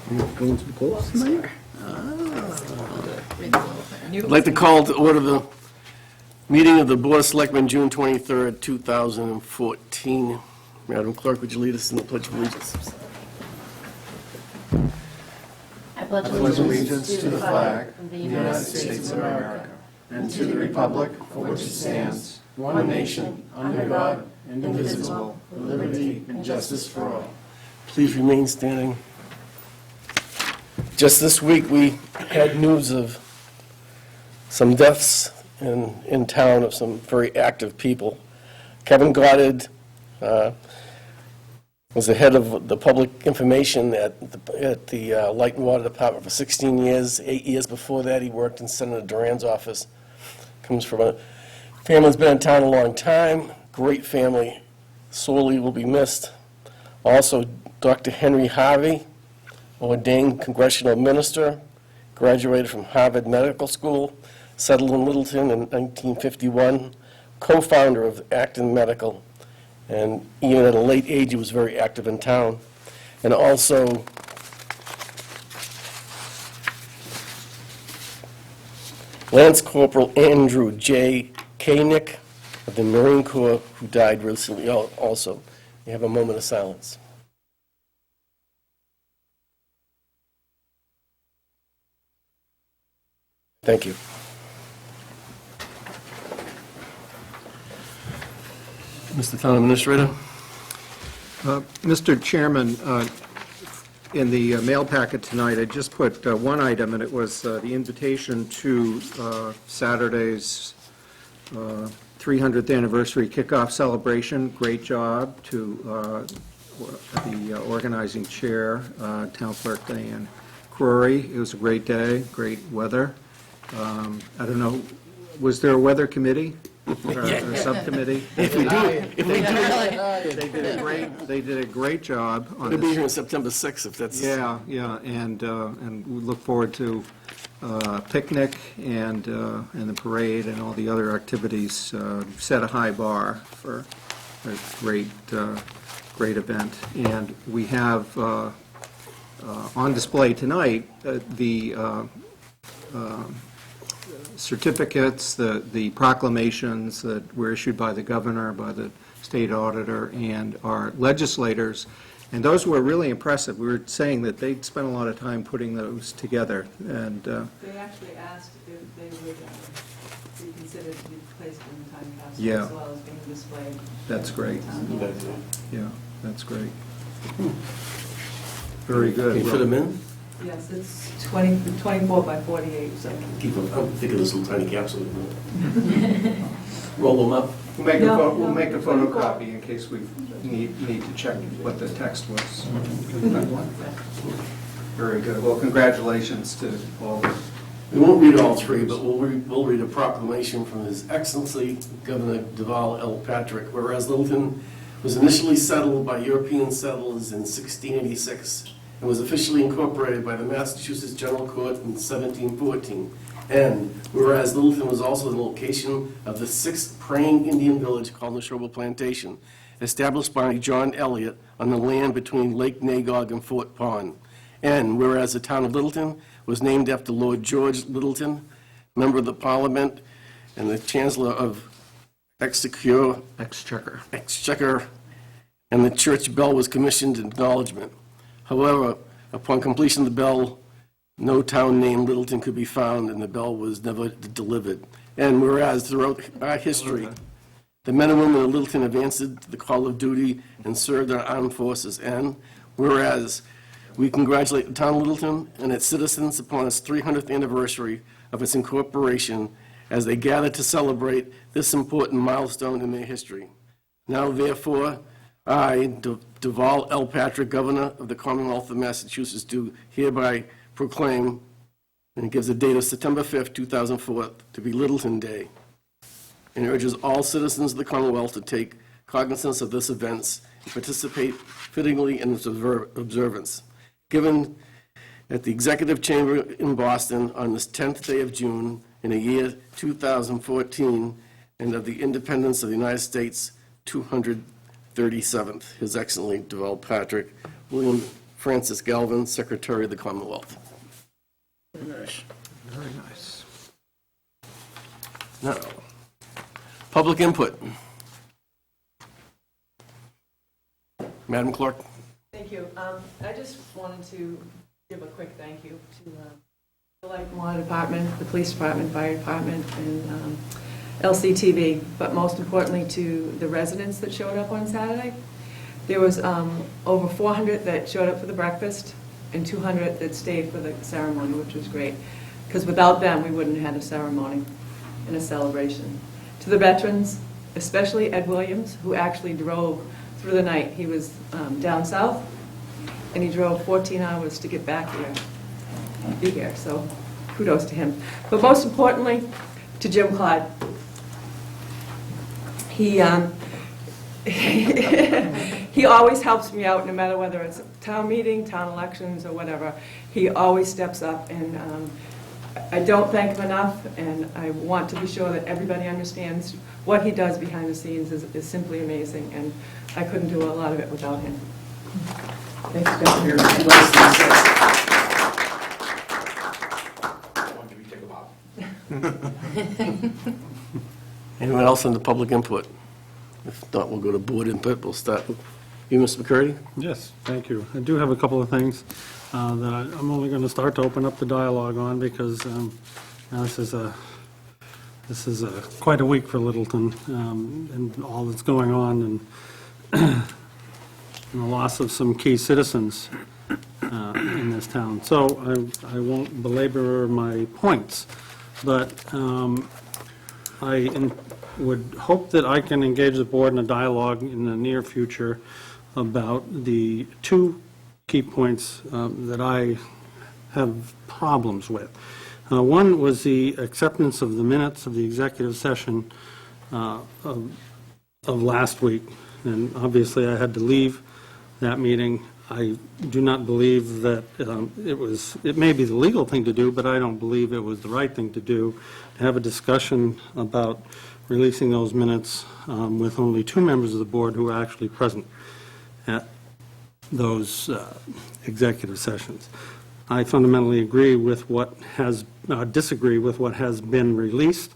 Going to the polls tonight? I'd like to call to order the meeting of the Board of Selectmen, June 23rd, 2014. Madam Clerk, would you lead us in the Pledge of Allegiance? I pledge allegiance to the flag of the United States of America and to the republic for which it stands, one nation, under God, indivisible, with liberty and justice for all. Please remain standing. Just this week, we had news of some deaths in town of some very active people. Kevin Goddard was the head of the public information at the Light and Water Department for 16 years. 8 years before that, he worked in Senator Duran's office. Comes from a family that's been in town a long time. Great family. Sorely will be missed. Also, Dr. Henry Harvey, ordained congressional minister, graduated from Harvard Medical School, settled in Littleton in 1951, co-founder of Acton Medical, and even at a late age, he was very active in town. And also, Lance Corporal Andrew J. Koenig of the Marine Corps, who died recently also. We have a moment of silence. Thank you. Mr. Town Administrator. Mr. Chairman, in the mail packet tonight, I just put one item, and it was the invitation to Saturday's 300th anniversary kickoff celebration. Great job to the organizing chair, Town Clerk Diane Crory. It was a great day, great weather. I don't know, was there a weather committee? Or a subcommittee? If we do, They did a great job on It'll be this. here on September 6th, if that's... Yeah, and we look forward to picnic and the parade and all the other activities. Set a high bar for a great event. And we have on display tonight the certificates, the proclamations that were issued by the governor, by the state auditor, and our legislators. And those were really impressive. We were saying that they'd spent a lot of time putting those together. And they actually asked if they would be considered to be placed in the time capsule Yeah. as well as being displayed. that's great. Yeah, that's great. Hmm. Very good. Can you fit them in? Yes, it's 24 by 48, so. Keep them, I'm thinking of this little tiny capsule. Roll them up. We'll make a photocopy in case we need to check what the text was. Very good. Well, congratulations to all. We won't read all three, but we'll read a proclamation from His Excellency Governor Deval L. Patrick, whereas Littleton was initially settled by European settlers in 1686 and was officially incorporated by the Massachusetts General Court in 1714. And whereas Littleton was also the location of the sixth praying Indian village called Neshoba Plantation, established by John Eliot on the land between Lake Nagog and Fort Pond. And whereas the town of Littleton was named after Lord George Littleton, member of the Parliament and the Chancellor of Exchequer, and the church bell was commissioned in acknowledgement. However, upon completion of the bell, no town name Littleton could be found, and the bell was never delivered. And whereas throughout our history, the men and women of Littleton have answered the call of duty and served our armed forces. And whereas we congratulate the town of Littleton and its citizens upon its 300th anniversary of its incorporation as they gather to celebrate this important milestone in their history. Now, therefore, I, Deval L. Patrick, Governor of the Commonwealth of Massachusetts, do hereby proclaim, and it gives the date of September 5th, 2004, to be Littleton Day, and urges all citizens of the Commonwealth to take cognizance of this event and participate fittingly in its observance. Given at the Executive Chamber in Boston on this 10th day of June in the year 2014, and of the independence of the United States 237th. His Excellency Deval Patrick, William Francis Galvin, Secretary of the Commonwealth. Very nice. Very nice. Now, public input. Madam Clerk? Thank you. I just wanted to give a quick thank you to the Selectmen Water Department, the Police Department, Fire Department, and LCTV, but most importantly to the residents that showed up on Saturday. There was over 400 that showed up for the breakfast and 200 that stayed for the ceremony, which was great, because without them, we wouldn't have had a ceremony and a celebration. To the veterans, especially Ed Williams, who actually drove through the night. He was down south, and he drove 14 hours to get back here, be here, so kudos to him. But most importantly, to Jim Clyde. He he always helps me out, no matter whether it's a town meeting, town elections, or whatever. He always steps up, and I don't thank him enough, and I want to be sure that everybody understands what he does behind the scenes is simply amazing, and I couldn't do a lot of it without him. Thanks, Jeff. Anyone else in the public input? If not, we'll go to board input. We'll start with you, Mr. McCurdy. Yes, thank you. I do have a couple of things that I'm only going to start to open up the dialogue on because this is quite a week for Littleton and all that's going on and the loss of some key citizens in this town. So I won't belabor my points, but I would hope that I can engage the board in a dialogue in the near future about the two key points that I have problems with. One was the acceptance of the minutes of the executive session of last week, and obviously I had to leave that meeting. I do not believe that it may be the legal thing to do, but I don't believe it was the right thing to do, to have a discussion about releasing those minutes with only two members of the board who are actually present at those executive sessions. I fundamentally agree with disagree with what has been released,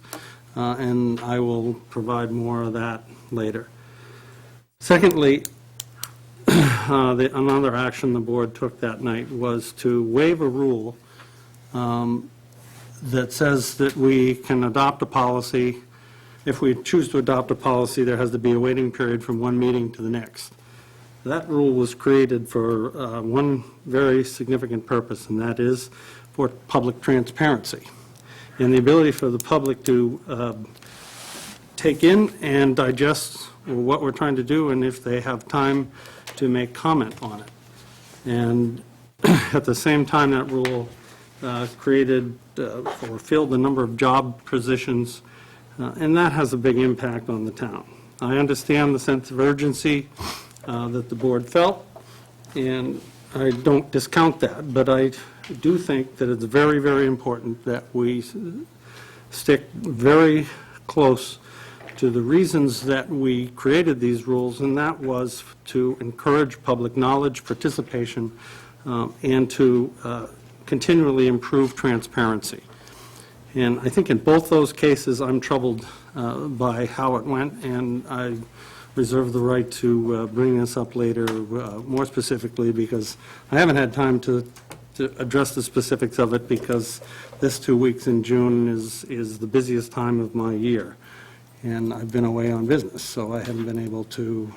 and I will provide more of that later. Secondly, another action the board took that night was to waive a rule that says that we can adopt a policy. If we choose to adopt a policy, there has to be a waiting period from one meeting to the next. That rule was created for one very significant purpose, and that is for public transparency and the ability for the public to take in and digest what we're trying to do, and if they have time to make comment on it. And at the same time, that rule created or filled a number of job positions, and that has a big impact on the town. I understand the sense of urgency that the board felt, and I don't discount that, but I do think that it's very, very important that we stick very close to the reasons that we created these rules, and that was to encourage public knowledge, participation, and to continually improve transparency. And I think in both those cases, I'm troubled by how it went, and I reserve the right to bring this up later more specifically, because I haven't had time to address the specifics of it, because this 2 weeks in June is the busiest time of my year. And I've been away on business, so I haven't been able to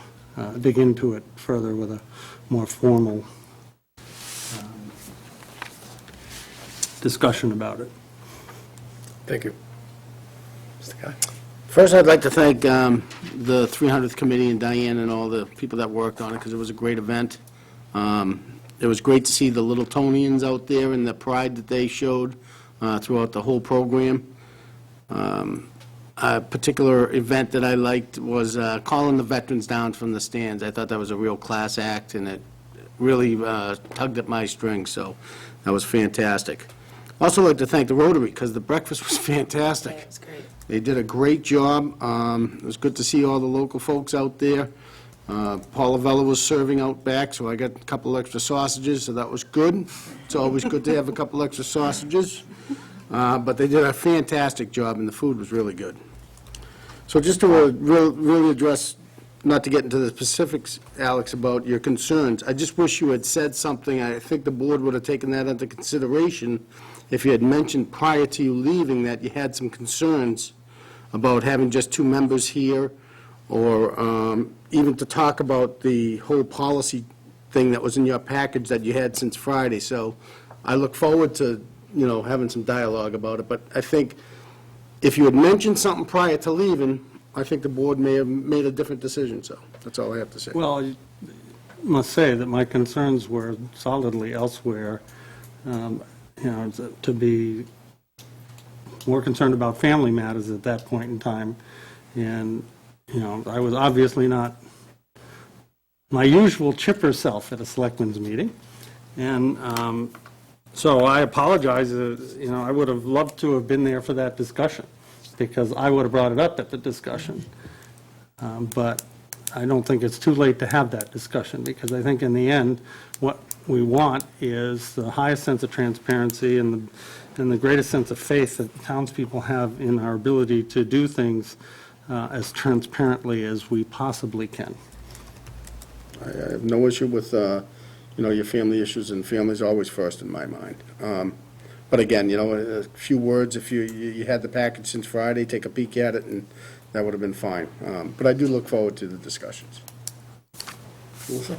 dig into it further with a more formal discussion about it. Thank you. Mr. Guy? First, I'd like to thank the 300th Committee and Diane and all the people that worked on it, because it was a great event. It was great to see the Littletonians out there and the pride that they showed throughout the whole program. A particular event that I liked was calling the veterans down from the stands. I thought that was a real class act, and it really tugged at my strings, so that was fantastic. Also like to thank the Rotary, because the breakfast was fantastic. That's great. They did a great job. It was good to see all the local folks out there. Paula Vella was serving out back, so I got a couple extra sausages, so that was good. It's always good to have a couple extra sausages. But they did a fantastic job, and the food was really good. So just to really address, not to get into the specifics, Alex, about your concerns, I just wish you had said something. I think the board would have taken that into consideration if you had mentioned prior to you leaving that you had some concerns about having just 2 members here, or even to talk about the whole policy thing that was in your package that you had since Friday. So I look forward to, having some dialogue about it. But I think if you had mentioned something prior to leaving, I think the board may have made a different decision, so that's all I have to say. Well, I must say that my concerns were solidly elsewhere, to be more concerned about family matters at that point in time. And, I was obviously not my usual chipper self at a selectmen's meeting. And so I apologize, I would have loved to have been there for that discussion, because I would have brought it up at the discussion. But I don't think it's too late to have that discussion, because I think in the end, what we want is the highest sense of transparency and the greatest sense of faith that townspeople have in our ability to do things as transparently as we possibly can. I have no issue with, your family issues, and family's always first in my mind. But again, a few words, if you had the package since Friday, take a peek at it, and that would have been fine. But I do look forward to the discussions. Melissa?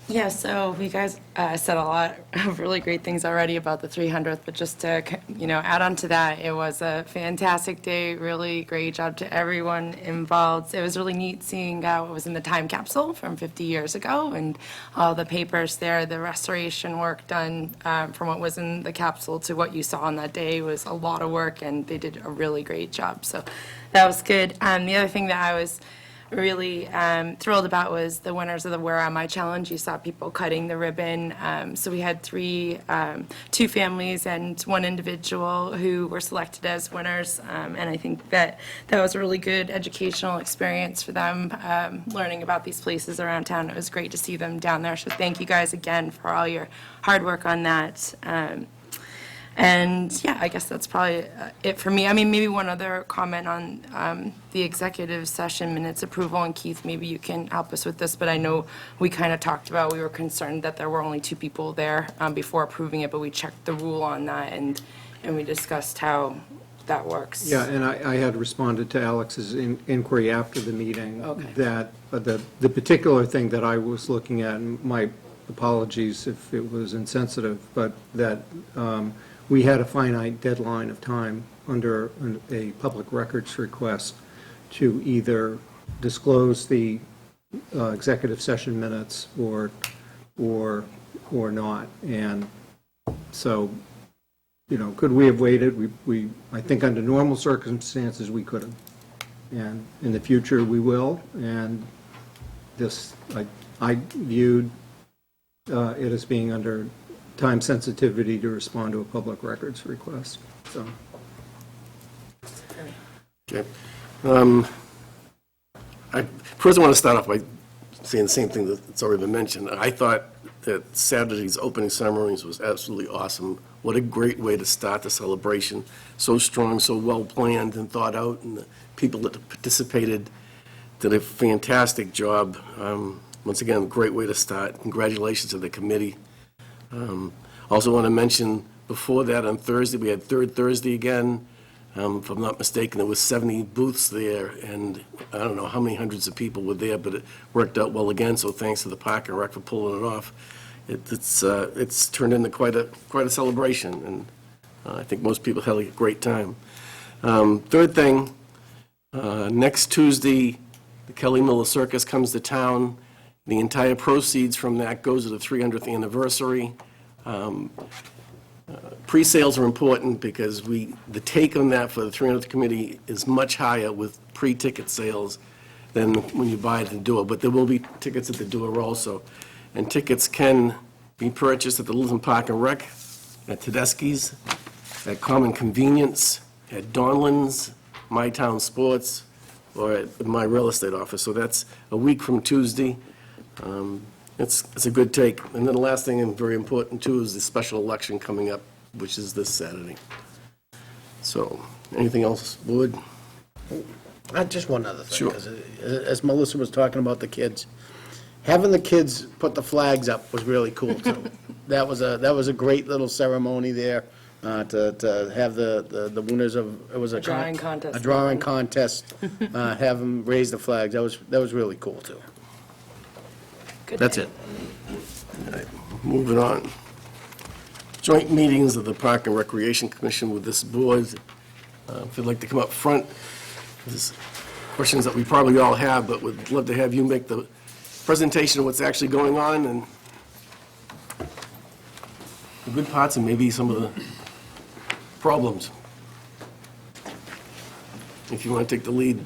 Yeah, so you guys said a lot of really great things already about the 300th, but just to, add on to that, it was a fantastic day, really great job to everyone involved. It was really neat seeing what was in the time capsule from 50 years ago, and all the papers there, the restoration work done from what was in the capsule to what you saw on that day was a lot of work, and they did a really great job, so that was good. The other thing that I was really thrilled about was the winners of the Where Am I Challenge. You saw people cutting the ribbon. So we had 2 families and 1 individual who were selected as winners. And I think that was a really good educational experience for them, learning about these places around town. It was great to see them down there. So thank you guys again for all your hard work on that. And yeah, I guess that's probably it for me. I mean, maybe one other comment on the executive session minutes approval, and Keith, maybe you can help us with this, but I know we kind of talked about, we were concerned that there were only 2 people there before approving it, but we checked the rule on that, and we discussed how that works. Yeah, and I had responded to Alex's inquiry after the meeting. Okay. That the particular thing that I was looking at, and my apologies if it was insensitive, but that we had a finite deadline of time under a public records request to either disclose the executive session minutes or not. And so, could we have waited? I think under normal circumstances, we could have. And in the future, we will. And this, I viewed it as being under time sensitivity to respond to a public records request, so. Okay. First, I want to start off by saying the same thing that's already been mentioned. I thought that Saturday's opening ceremonies was absolutely awesome. What a great way to start the celebration. So strong, so well-planned and thought out, and the people that participated did a fantastic job. Once again, great way to start. Congratulations to the committee. Also want to mention, before that, on Thursday, we had Third Thursday again. If I'm not mistaken, there was 70 booths there, and I don't know how many hundreds of people were there, but it worked out well again, so thanks to the Park and Rec for pulling it off. It's turned into quite a celebration, and I think most people had a great time. Third thing, next Tuesday, the Kelly Miller Circus comes to town. The entire proceeds from that goes to the 300th anniversary. Pre-sales are important because the take on that for the 300th committee is much higher with pre-ticket sales than when you buy it at the door. But there will be tickets at the door also. And tickets can be purchased at the Littleton Park and Rec, at Tedeschi's, at Common Convenience, at Donlan's, My Town Sports, or at my real estate office. So that's a week from Tuesday. It's a good take. And then the last thing, and very important too, is the special election coming up, which is this Saturday. So, anything else, Board? Just one other thing, Sure. 'cause as Melissa was talking about the kids, having the kids put the flags up was really cool, too. That was a great little ceremony there, to have the winners of, it was a... drawing contest. A drawing contest, have them raise the flags. That was really cool, too. Good That's day. it. All right, moving on. Joint meetings of the Park and Recreation Commission with this board. If you'd like to come up front, there's questions that we probably all have, but would love to have you make the presentation of what's actually going on and the good parts and maybe some of the problems. If you want to take the lead.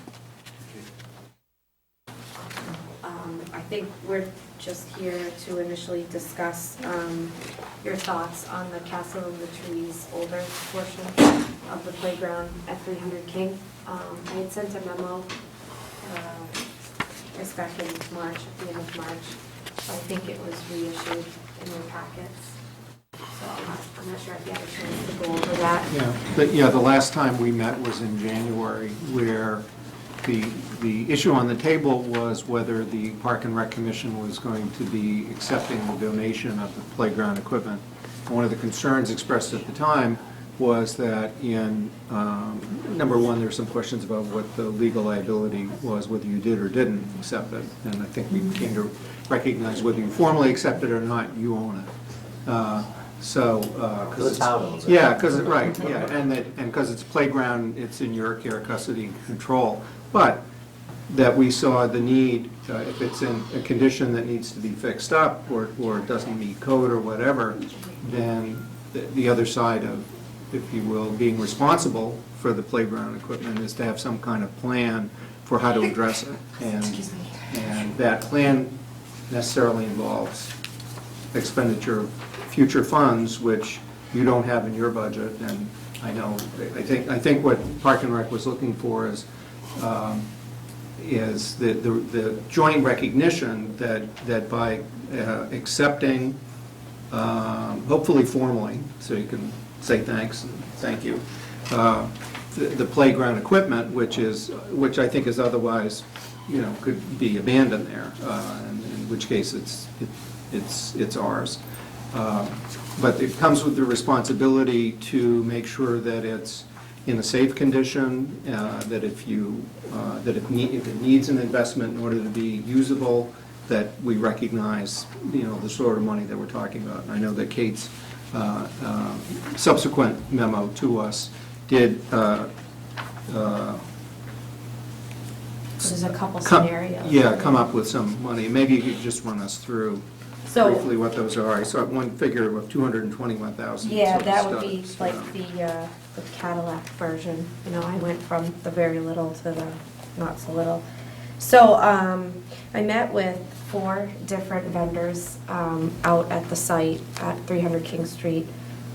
I think we're just here to initially discuss your thoughts on the Castle of the Trees older portion of the playground at 300 King. I had sent a memo, I guess back in March, at the end of March. I think it was reissued in your packets. So I'm not sure if you had a chance to go over that. Yeah, the last time we met was in January, where the issue on the table was whether the Park and Rec Commission was going to be accepting the donation of the playground equipment. One of the concerns expressed at the time was that in, number one, there were some questions about what the legal liability was, whether you did or didn't accept it. And I think we came to recognize whether you formally accept it or not, you own it. So, because it's... Yeah, because, right, yeah, and because it's playground, it's in your care, custody, and control. But that we saw the need, if it's in a condition that needs to be fixed up, or it doesn't meet code or whatever, then the other side of, if you will, being responsible for the playground equipment is to have some kind of plan for how to address it. And that plan necessarily involves expenditure of future funds, which you don't have in your budget. And I know, I think what Park and Rec was looking for is the joint recognition that by accepting, hopefully formally, so you can say thanks and thank you, the playground equipment, which I think is otherwise, could be abandoned there, in which case it's ours. But it comes with the responsibility to make sure that it's in a safe condition, that if it needs an investment in order to be usable, that we recognize, the sort of money that we're talking about. And I know that Kate's subsequent memo to us did There's a couple scenarios. come up with some money. Maybe you could just run us through briefly what those are. I saw one figure of 221,000. Yeah, that would be like the Cadillac version. I went from the very little to the not so little. So I met with 4 different vendors out at the site at 300 King Street.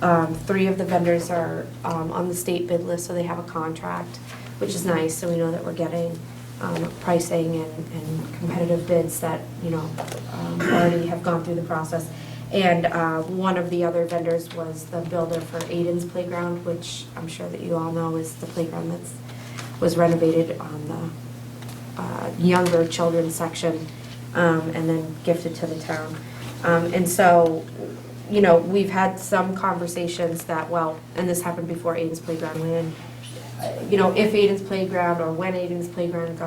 3 of the vendors are on the state bid list, so they have a contract, which is nice, so we know that we're getting pricing and competitive bids that, already have gone through the process. And one of the other vendors was the builder for Aiden's Playground, which I'm sure that you all know is the playground that was renovated on the younger children's section and then gifted to the town. And so, we've had some conversations that, and this happened before Aiden's Playground went in, if Aiden's Playground or when Aiden's Playground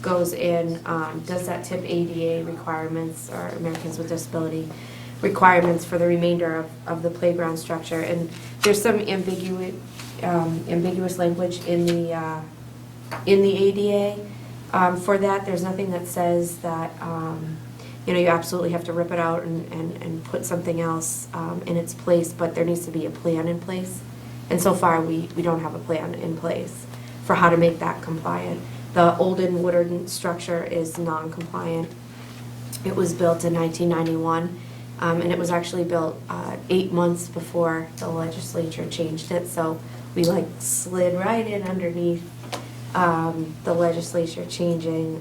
goes in, does that tip ADA requirements or Americans with Disability requirements for the remainder of the playground structure? And there's some ambiguous language in the ADA for that. There's nothing that says that you absolutely have to rip it out and put something else in its place, but there needs to be a plan in place. And so far, we don't have a plan in place for how to make that compliant. The Olden Woodard structure is non-compliant. It was built in 1991, and it was actually built 8 months before the legislature changed it, so we slid right in underneath the legislature changing,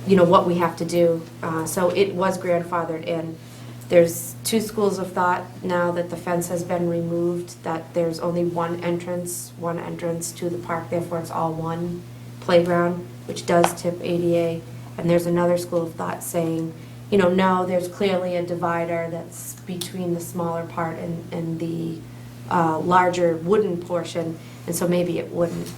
what we have to do. So it was grandfathered in. There's two schools of thought now that the fence has been removed, that there's only one entrance to the park, therefore it's all one playground, which does tip ADA. And there's another school of thought saying, no, there's clearly a divider that's between the smaller part and the larger wooden portion, and so maybe it wouldn't.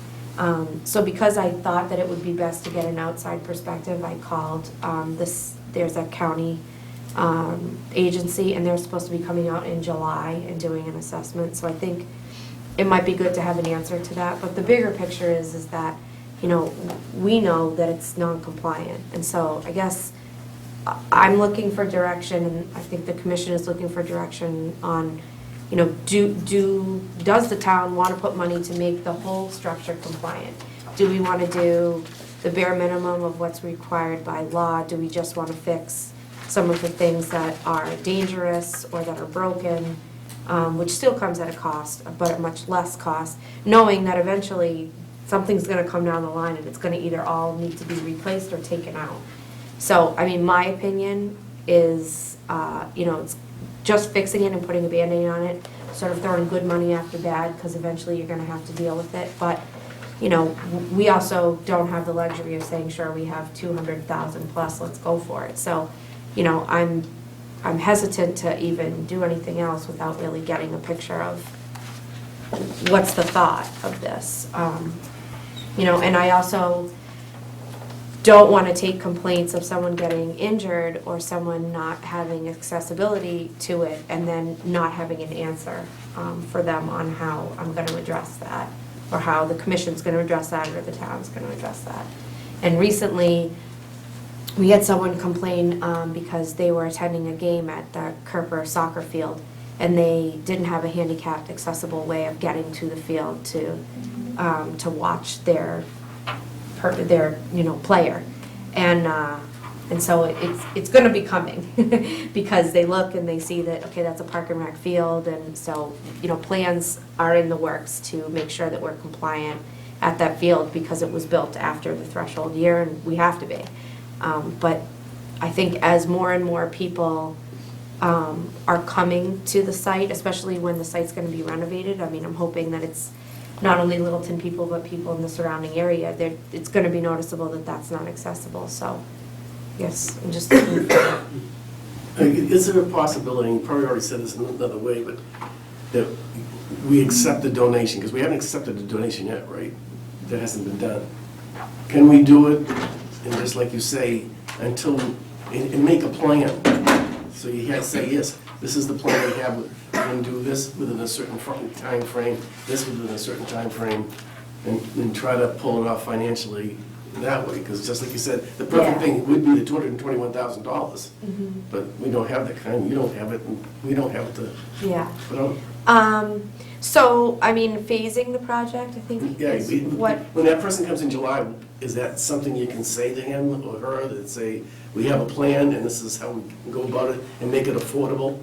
So because I thought that it would be best to get an outside perspective, I called there's a county agency, and they're supposed to be coming out in July and doing an assessment. So I think it might be good to have an answer to that. But the bigger picture is that, we know that it's non-compliant. And so I guess I'm looking for direction, and I think the commission is looking for direction on, does the town want to put money to make the whole structure compliant? Do we want to do the bare minimum of what's required by law? Do we just want to fix some of the things that are dangerous or that are broken, which still comes at a cost, but at much less cost, knowing that eventually something's going to come down the line and it's going to either all need to be replaced or taken out. So, my opinion is, it's just fixing it and putting a Band-Aid on it, sort of throwing good money after bad, because eventually you're going to have to deal with it. But, we also don't have the luxury of saying, sure, we have 200,000 plus, let's go for it. So, I'm hesitant to even do anything else without really getting a picture of what's the thought of this. And I also don't want to take complaints of someone getting injured or someone not having accessibility to it and then not having an answer for them on how I'm going to address that, or how the commission's going to address that, or the town's going to address that. And recently, we had someone complain because they were attending a game at the Kerper soccer field, and they didn't have a handicapped accessible way of getting to the field to watch their player. And so it's going to be coming because they look and they see that, okay, that's a park and rec field, and so plans are in the works to make sure that we're compliant at that field because it was built after the threshold year, and we have to be. But I think as more and more people are coming to the site, especially when the site's going to be renovated, I'm hoping that it's not only Littleton people, but people in the surrounding area, it's going to be noticeable that that's not accessible. So, yes, I'm just looking for Is there a possibility, and you probably already said this in another way, but that we accept the donation, because we haven't accepted the donation yet, right? That hasn't been done. Can we do it, and just like you say, until, and make a plan? So you have to say, yes, this is the plan we have, we're going to do this within a certain time frame, this within a certain time frame, and try to pull it off financially that way, because just like you said, the perfect thing would be the $221,000, but we don't have that kind, you don't have it, and we don't have it to put on. So, phasing the project, I think, Yeah, is what... when that person comes in July, is that something you can say to him or her, that say, we have a plan, and this is how we can go about it, and make it affordable?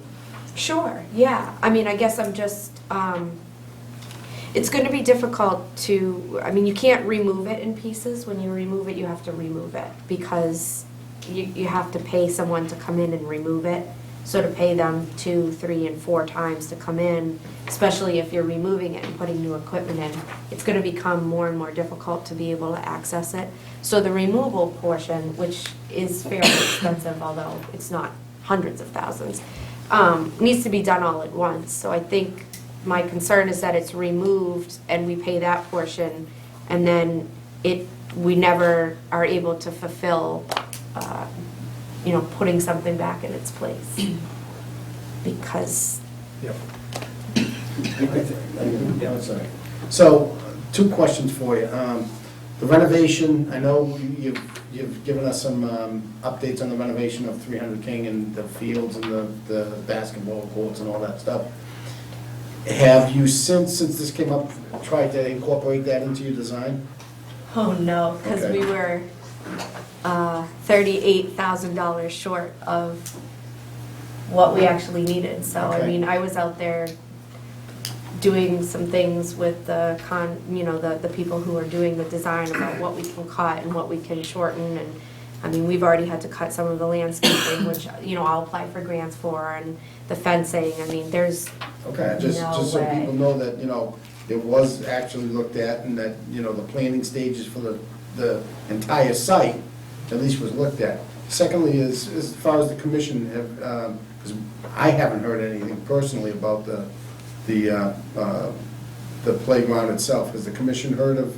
Sure, yeah. I guess I'm just, it's going to be difficult to, you can't remove it in pieces. When you remove it, you have to remove it, because you have to pay someone to come in and remove it. So to pay them 2, 3, and 4 times to come in, especially if you're removing it and putting new equipment in, it's going to become more and more difficult to be able to access it. So the removal portion, which is fairly expensive, although it's not hundreds of thousands, needs to be done all at once. So I think my concern is that it's removed and we pay that portion, and then we never are able to fulfill putting something back in its place. Because... Yep. Yeah, sorry. So, 2 questions for you. The renovation, I know you've given us some updates on the renovation of 300 King and the fields and the basketball courts and all that stuff. Have you, since this came up, tried to incorporate that into your design? Oh, no, because Okay. we were $38,000 short of what we actually needed. So, Okay. I was out there doing some things with the people who are doing the design about what we can cut and what we can shorten. And, I mean, we've already had to cut some of the landscaping, which, I'll apply for grants for, and the fencing. I mean, there's Okay, just no so way. people know that, it was actually looked at, and that, the planning stages for the entire site, at least was looked at. Secondly, as far as the commission have, because I haven't heard anything personally about the playground itself. Has the commission heard of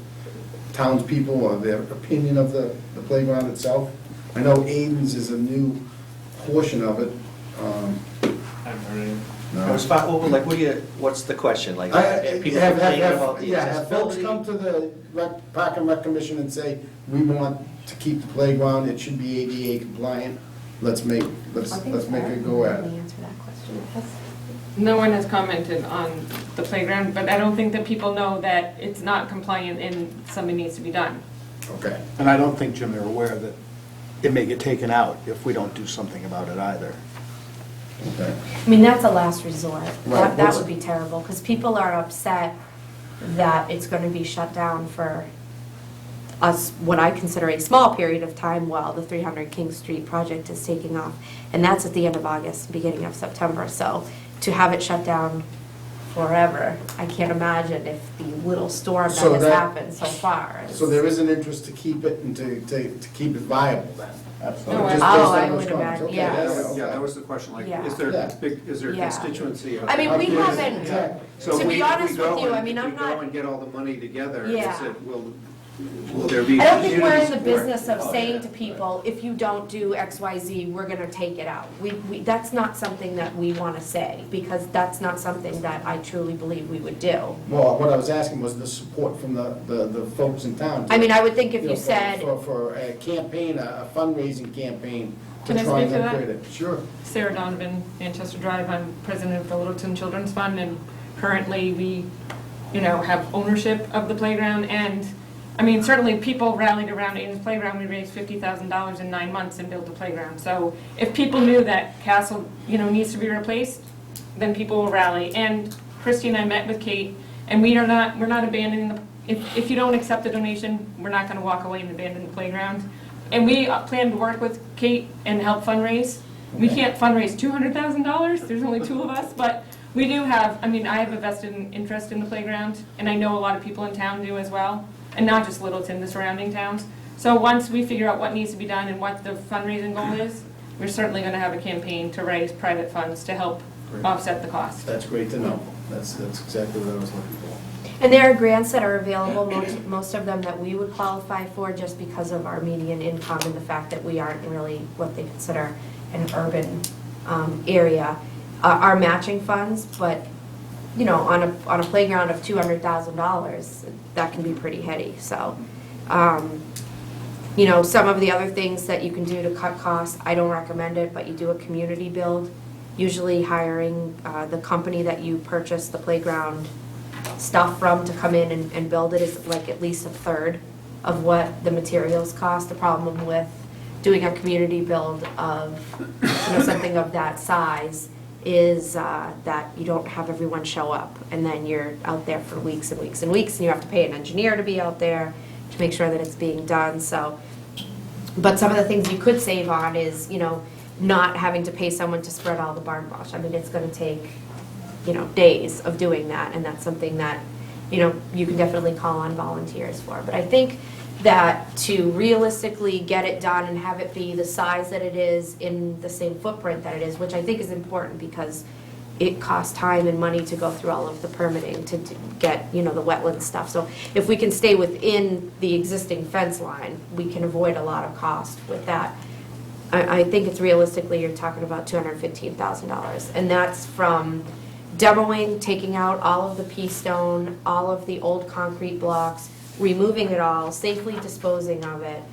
townspeople or their opinion of the playground itself? I know Aiden's is a new portion of it. I haven't heard anything. No. It was fine, well, like, what's the question, like, people Have complaining about the have folks accessibility? come to the Park and Rec Commission and say, we want to keep the playground, it should be ADA compliant, let's make it go at it. Answer that question. No one has commented on the playground, but I don't think that people know that it's not compliant and something needs to be done. Okay. And I don't think, Jim, they're aware that it may get taken out if we don't do something about it either. Okay. I mean, that's a last resort. Right. That would be terrible, because people are upset that it's going to be shut down for us, what I consider a small period of time while the 300 King Street project is taking off. And that's at the end of August, beginning of September. So to have it shut down forever, I can't imagine if the little storm that So has that- happened so far. So there is an interest to keep it and to keep it viable then? No, Just based Oh, on I those would comments. imagine, Okay, yeah. that's- Yeah, that was the question, like, Yeah. is there Yeah. is there Yeah. constituency of I mean, we Okay, haven't, exactly. So to if be we honest go with you, and- I mean, I'm If we go not, and get all the money together, Yeah. is it, will there be I don't think we're community in the support? business of saying to people, if you don't do X, Y, Z, we're gonna take it out. That's not something that we wanna say, because that's not something that I truly believe we would do. Well, what I was asking was the support from the folks in town. I mean, I would think if you for- said, For a campaign, a fundraising campaign to Can I try and speak to that? upgrade it. Sure. Sarah Donovan, Manchester Drive, I'm president of the Littleton Children's Fund, and currently we, have ownership of the playground, and, I mean, certainly people rallied around Aiden's Playground, we raised $50,000 in 9 months and built the playground. So if people knew that Castle, needs to be replaced, then people will rally. And Christy and I met with Kate, and we're not abandoning if you don't accept the donation, we're not gonna walk away and abandon the playground. And we plan to work with Kate and help fundraise. We can't fundraise $200,000, there's only 2 of us, but we do have, I have a vested interest in the playground, and I know a lot of people in town do as well, and not just Littleton, the surrounding towns. So once we figure out what needs to be done and what the fundraising goal is, we're certainly gonna have a campaign to raise private funds to help offset the cost. That's great to know. That's exactly what I was looking for. and there are grants that are available, most of them that we would qualify for just because of our median income and the fact that we aren't really what they consider an urban area, are matching funds, but, on a playground of $200,000, that can be pretty heady, so. Some of the other things that you can do to cut costs, I don't recommend it, but you do a community build, usually hiring the company that you purchase the playground stuff from to come in and build it is like at least a third of what the materials cost. The problem with doing a community build of, something of that size is that you don't have everyone show up, and then you're out there for weeks and weeks and weeks, and you have to pay an engineer to be out there to make sure that it's being done, so. But some of the things you could save on is, not having to pay someone to spread all the barn wash. I mean, it's gonna take, days of doing that, and that's something that, you can definitely call on volunteers for. But I think that to realistically get it done and have it be the size that it is in the same footprint that it is, which I think is important because it costs time and money to go through all of the permitting to get, the wetland stuff. So if we can stay within the existing fence line, we can avoid a lot of cost with that. I think it's realistically, you're talking about $215,000. And that's from demoing, taking out all of the pea stone, all of the old concrete blocks, removing it all, safely disposing of it,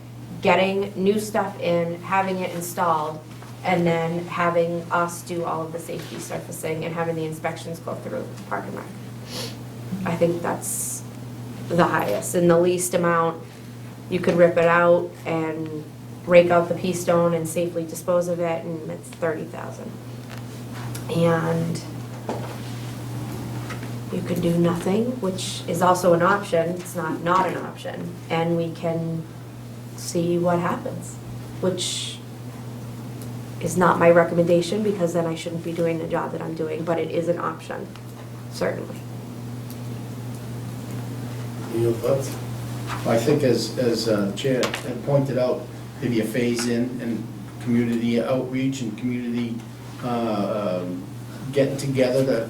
getting new stuff in, having it installed, and then having us do all of the safety surfacing and having the inspections go through Park and Rec. I think that's the highest. And the least amount, you could rip it out and rake out the pea stone and safely dispose of it, and it's $30,000. And you can do nothing, which is also an option, it's not an option, and we can see what happens, which is not my recommendation, because then I shouldn't be doing the job that I'm doing, but it is an option, certainly. Your thoughts? I think as Chair had pointed out, maybe a phase in and community outreach and community getting together to,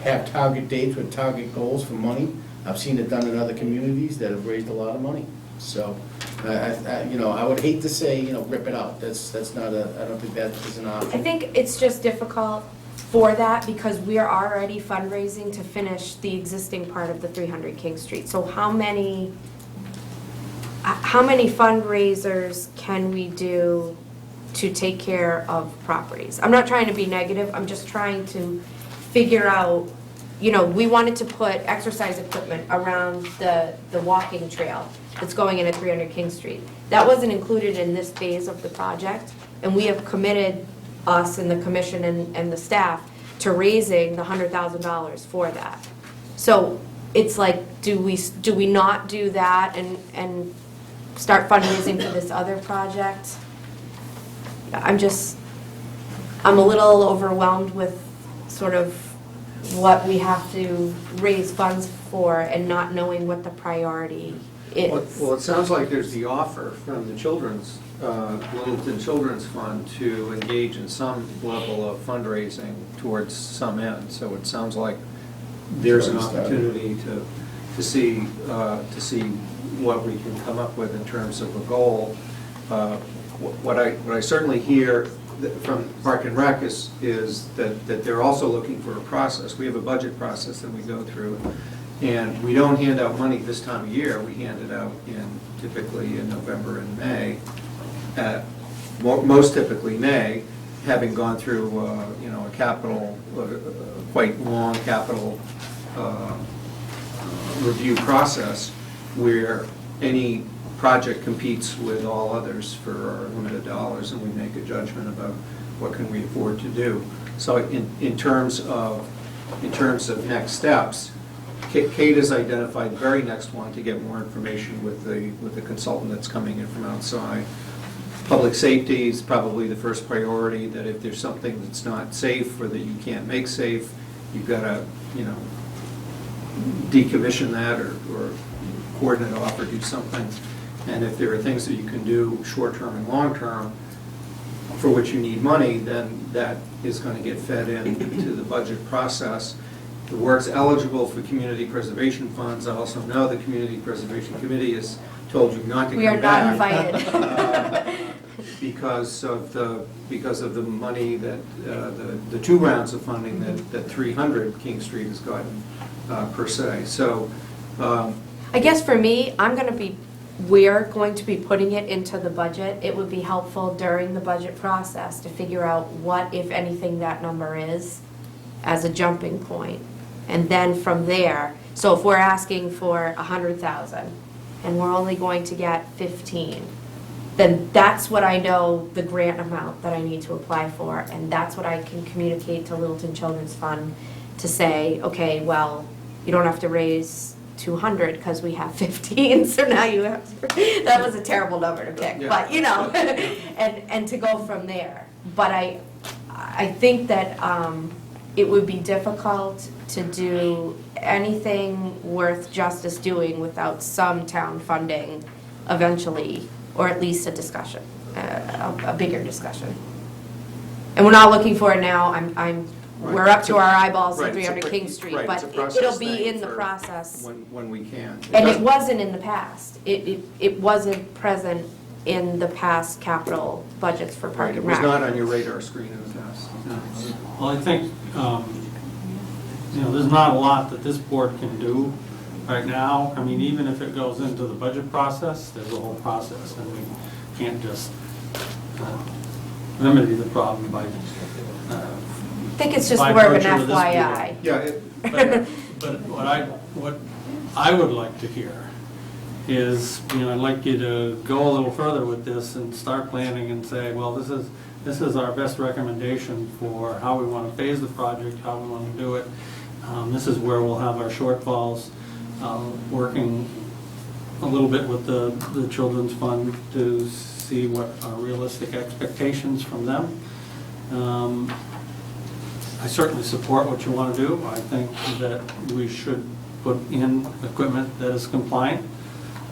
have target dates with target goals for money. I've seen it done in other communities that have raised a lot of money. So, I would hate to say, rip it out. That's not I don't think that is an option. I think it's just difficult for that because we are already fundraising to finish the existing part of the 300 King Street. So how many fundraisers can we do to take care of properties? I'm not trying to be negative, I'm just trying to figure out, we wanted to put exercise equipment around the walking trail that's going in at 300 King Street. That wasn't included in this phase of the project, and we have committed, us and the commission and the staff, to raising the $100,000 for that. So it's like, do we not do that and start fundraising for this other project? I'm a little overwhelmed with sort of what we have to raise funds for and not knowing what the priority is. Well, it sounds like there's the offer from the Littleton Children's Fund to engage in some level of fundraising towards some end. So it sounds like there's an opportunity to see what we can come up with in terms of a goal. What I certainly hear from Park and Rec is that they're also looking for a process. We have a budget process that we go through, and we don't hand out money this time of year. We hand it out typically in November and May, most typically May, having gone through a capital, quite long capital review process where any project competes with all others for our limited dollars, and we make a judgment about what can we afford to do. So in terms of next steps, Kate has identified the very next one to get more information with the consultant that's coming in from outside. Public safety is probably the first priority, that if there's something that's not safe or that you can't make safe, you've got to, decommission that or coordinate off or do something. And if there are things that you can do short-term and long-term for which you need money, then that is going to get fed into the budget process. The work's eligible for community preservation funds. I also know the Community Preservation Committee has told you not to come back. We are not invited. Because of the money that, the 2 rounds of funding that 300 King Street has gotten per se. So. I guess for me, we're going to be putting it into the budget. It would be helpful during the budget process to figure out what, if anything, that number is as a jumping point. And then from there, so if we're asking for 100,000 and we're only going to get 15, then that's what I know the grant amount that I need to apply for, and that's what I can communicate to Littleton Children's Fund to say, okay, well, you don't have to raise 200 because we have 15, so now you have that was a terrible number to pick, Yeah. but and to go from there. But I think that it would be difficult to do anything worth justice doing without some town funding eventually, or at least a discussion, a bigger discussion. And we're not looking for it now. We're up to our eyeballs at 300 King Street, but it'll be in the process. When we can. And it wasn't in the past. It wasn't present in the past capital budgets for Park Right, it and was Rec. not on your radar screen in the past. Well, I think, there's not a lot that this board can do right now. I mean, even if it goes into the budget process, there's a whole process, and we can't just remedy the problem by I think it's just by more of an virtue of this board. FYI. Yeah, But what I would like to hear is, I'd like you to go a little further with this and start planning and say, well, this is our best recommendation for how we want to phase the project, how we want to do it. This is where we'll have our shortfalls, working a little bit with the Children's Fund to see what are realistic expectations from them. I certainly support what you want to do. I think that we should put in equipment that is compliant,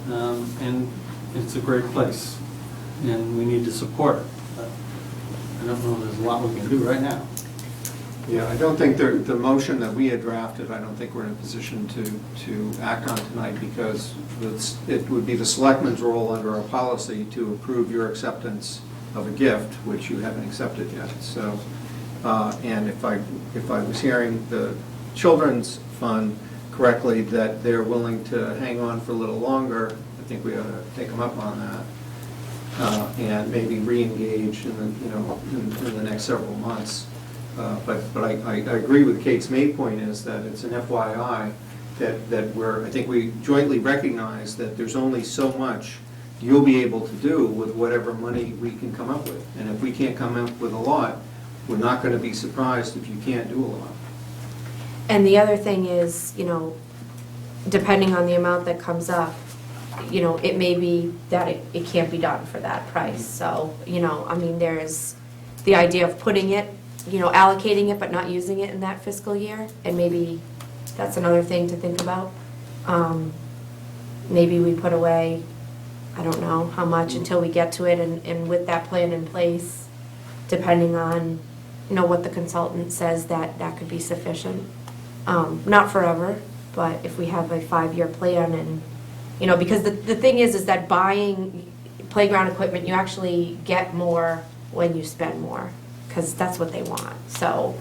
and it's a great place, and we need to support it. But I don't know, there's a lot we can do right now. Yeah, I don't think the motion that we had drafted, I don't think we're in a position to act on tonight, because it would be the selectmen's role under our policy to approve your acceptance of a gift, which you haven't accepted yet. So, and if I was hearing the Children's Fund correctly, that they're willing to hang on for a little longer, I think we ought to take them up on that, and maybe re-engage in the next several months. But I agree with Kate's main point is that it's an FYI that I think we jointly recognize that there's only so much you'll be able to do with whatever money we can come up with. And if we can't come up with a lot, we're not going to be surprised if you can't do a lot. And the other thing is, depending on the amount that comes up, it may be that it can't be done for that price. So, there's the idea of putting it, allocating it but not using it in that fiscal year, and maybe that's another thing to think about. Maybe we put away, I don't know how much until we get to it, and with that plan in place, depending on, what the consultant says, that could be sufficient. Not forever, but if we have a 5-year plan, and, because the thing is that buying playground equipment, you actually get more when you spend more, because that's what they want. So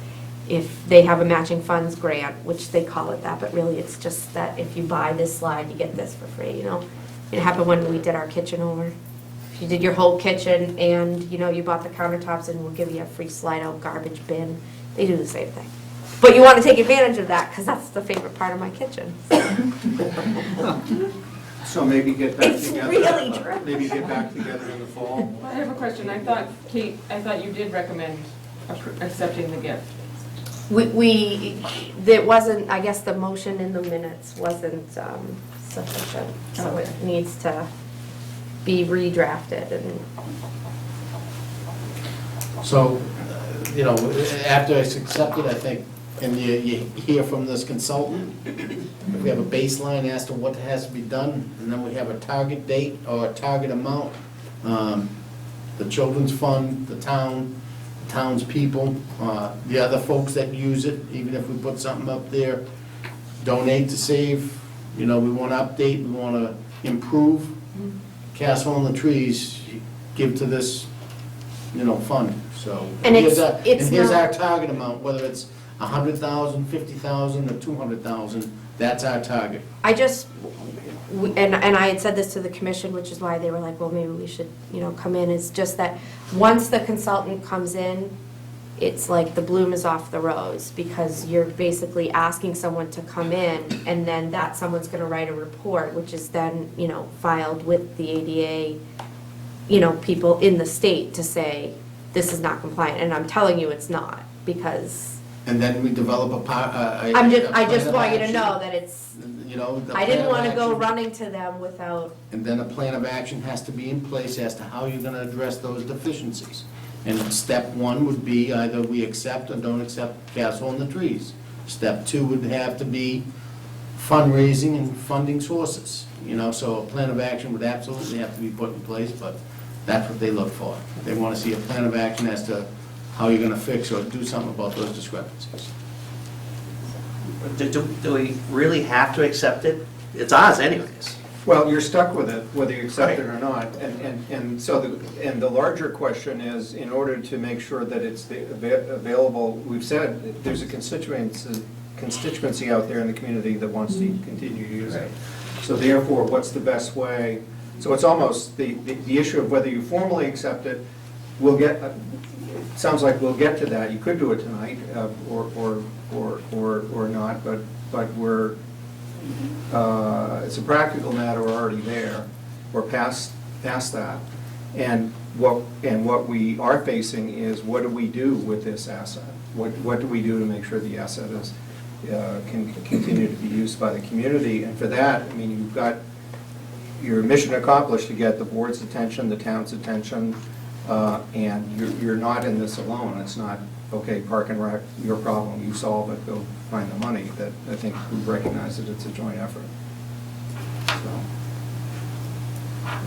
if they have a matching funds grant, which they call it that, but really it's just that if you buy this slide, you get this for free, It happened when we did our kitchen over. If you did your whole kitchen and, you bought the countertops, and we'll give you a free slide-out garbage bin. They do the same thing. But you want to take advantage of that, because that's the favorite part of my kitchen. So maybe get back It's together. really true. Maybe get back together in the fall. I have a question. Kate, I thought you did recommend accepting the gift. There wasn't, I guess the motion in the minutes wasn't sufficient, so it needs to be redrafted. And So, after it's accepted, I think, and you hear from this consultant, if we have a baseline as to what has to be done, and then we have a target date or a target amount, the Children's Fund, the town's people, the other folks that use it, even if we put something up there, donate to save, we want to update, we want to improve, Castle on the Trees, give to this, fund, so. And here's it's our not- target amount, whether it's 100,000, 50,000, or 200,000, that's our target. I just, and I had said this to the commission, which is why they were like, well, maybe we should, come in. It's just that once the consultant comes in, it's like the bloom is off the rose, because you're basically asking someone to come in, and then that someone's going to write a report, which is then, filed with the ADA, people in the state to say, this is not compliant. And I'm telling you it's not, because And then we develop I plan just of want you to action. know that it's, The I didn't plan of want to go action. running to them without, And then a plan of action has to be in place as to how you're gonna address those deficiencies. And step 1 would be either we accept or don't accept Castle on the Trees. Step 2 would have to be fundraising and funding sources, so a plan of action would absolutely have to be put in place, but that's what they look for. They wanna see a plan of action as to how you're gonna fix or do something about those discrepancies. Do we really have to accept it? It's ours anyways. Well, you're stuck with it, whether you accept it or not. And so the larger question is, in order to make sure that it's available, we've said there's a constituency out there in the community that wants to continue to use it. So therefore, what's the best way? So it's almost the issue of whether you formally accept it, it sounds like we'll get to that. You could do it tonight, or not, but we're, it's a practical matter, we're already there, we're past that. And what we are facing is, what do we do with this asset? What do we do to make sure the asset can continue to be used by the community. And for that, I mean, you've got your mission accomplished to get the board's attention, the town's attention, and you're not in this alone. It's not, okay, Park and Rec, your problem, you solve it, go find the money. That, I think we recognize that it's a joint effort.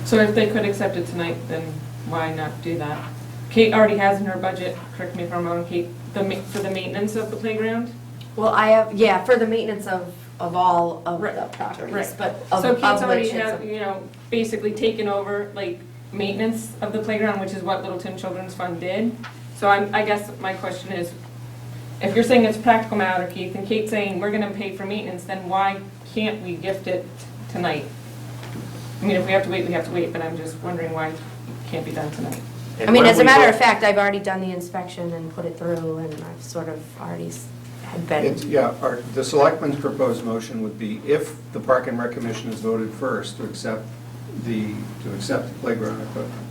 So if they could accept it tonight, then why not do that? Kate already has in her budget, correct me if I'm wrong, Kate, for the maintenance of the playground? Well, I have, yeah, for the maintenance of all of the properties, Right. but of So Kate's of already which has, it's, basically taken over, like, maintenance of the playground, which is what Littleton Children's Fund did. So I guess my question is, if you're saying it's a practical matter, Keith, and Kate's saying we're gonna pay for maintenance, then why can't we gift it tonight? I mean, if we have to wait, we have to wait, but I'm just wondering why it can't be done tonight. I mean, as a matter of fact, I've already done the inspection and put it through, and I've sort of already had been. Yeah, the selectmen's proposed motion would be, if the Park and Rec Commission is voted first to accept the playground equipment,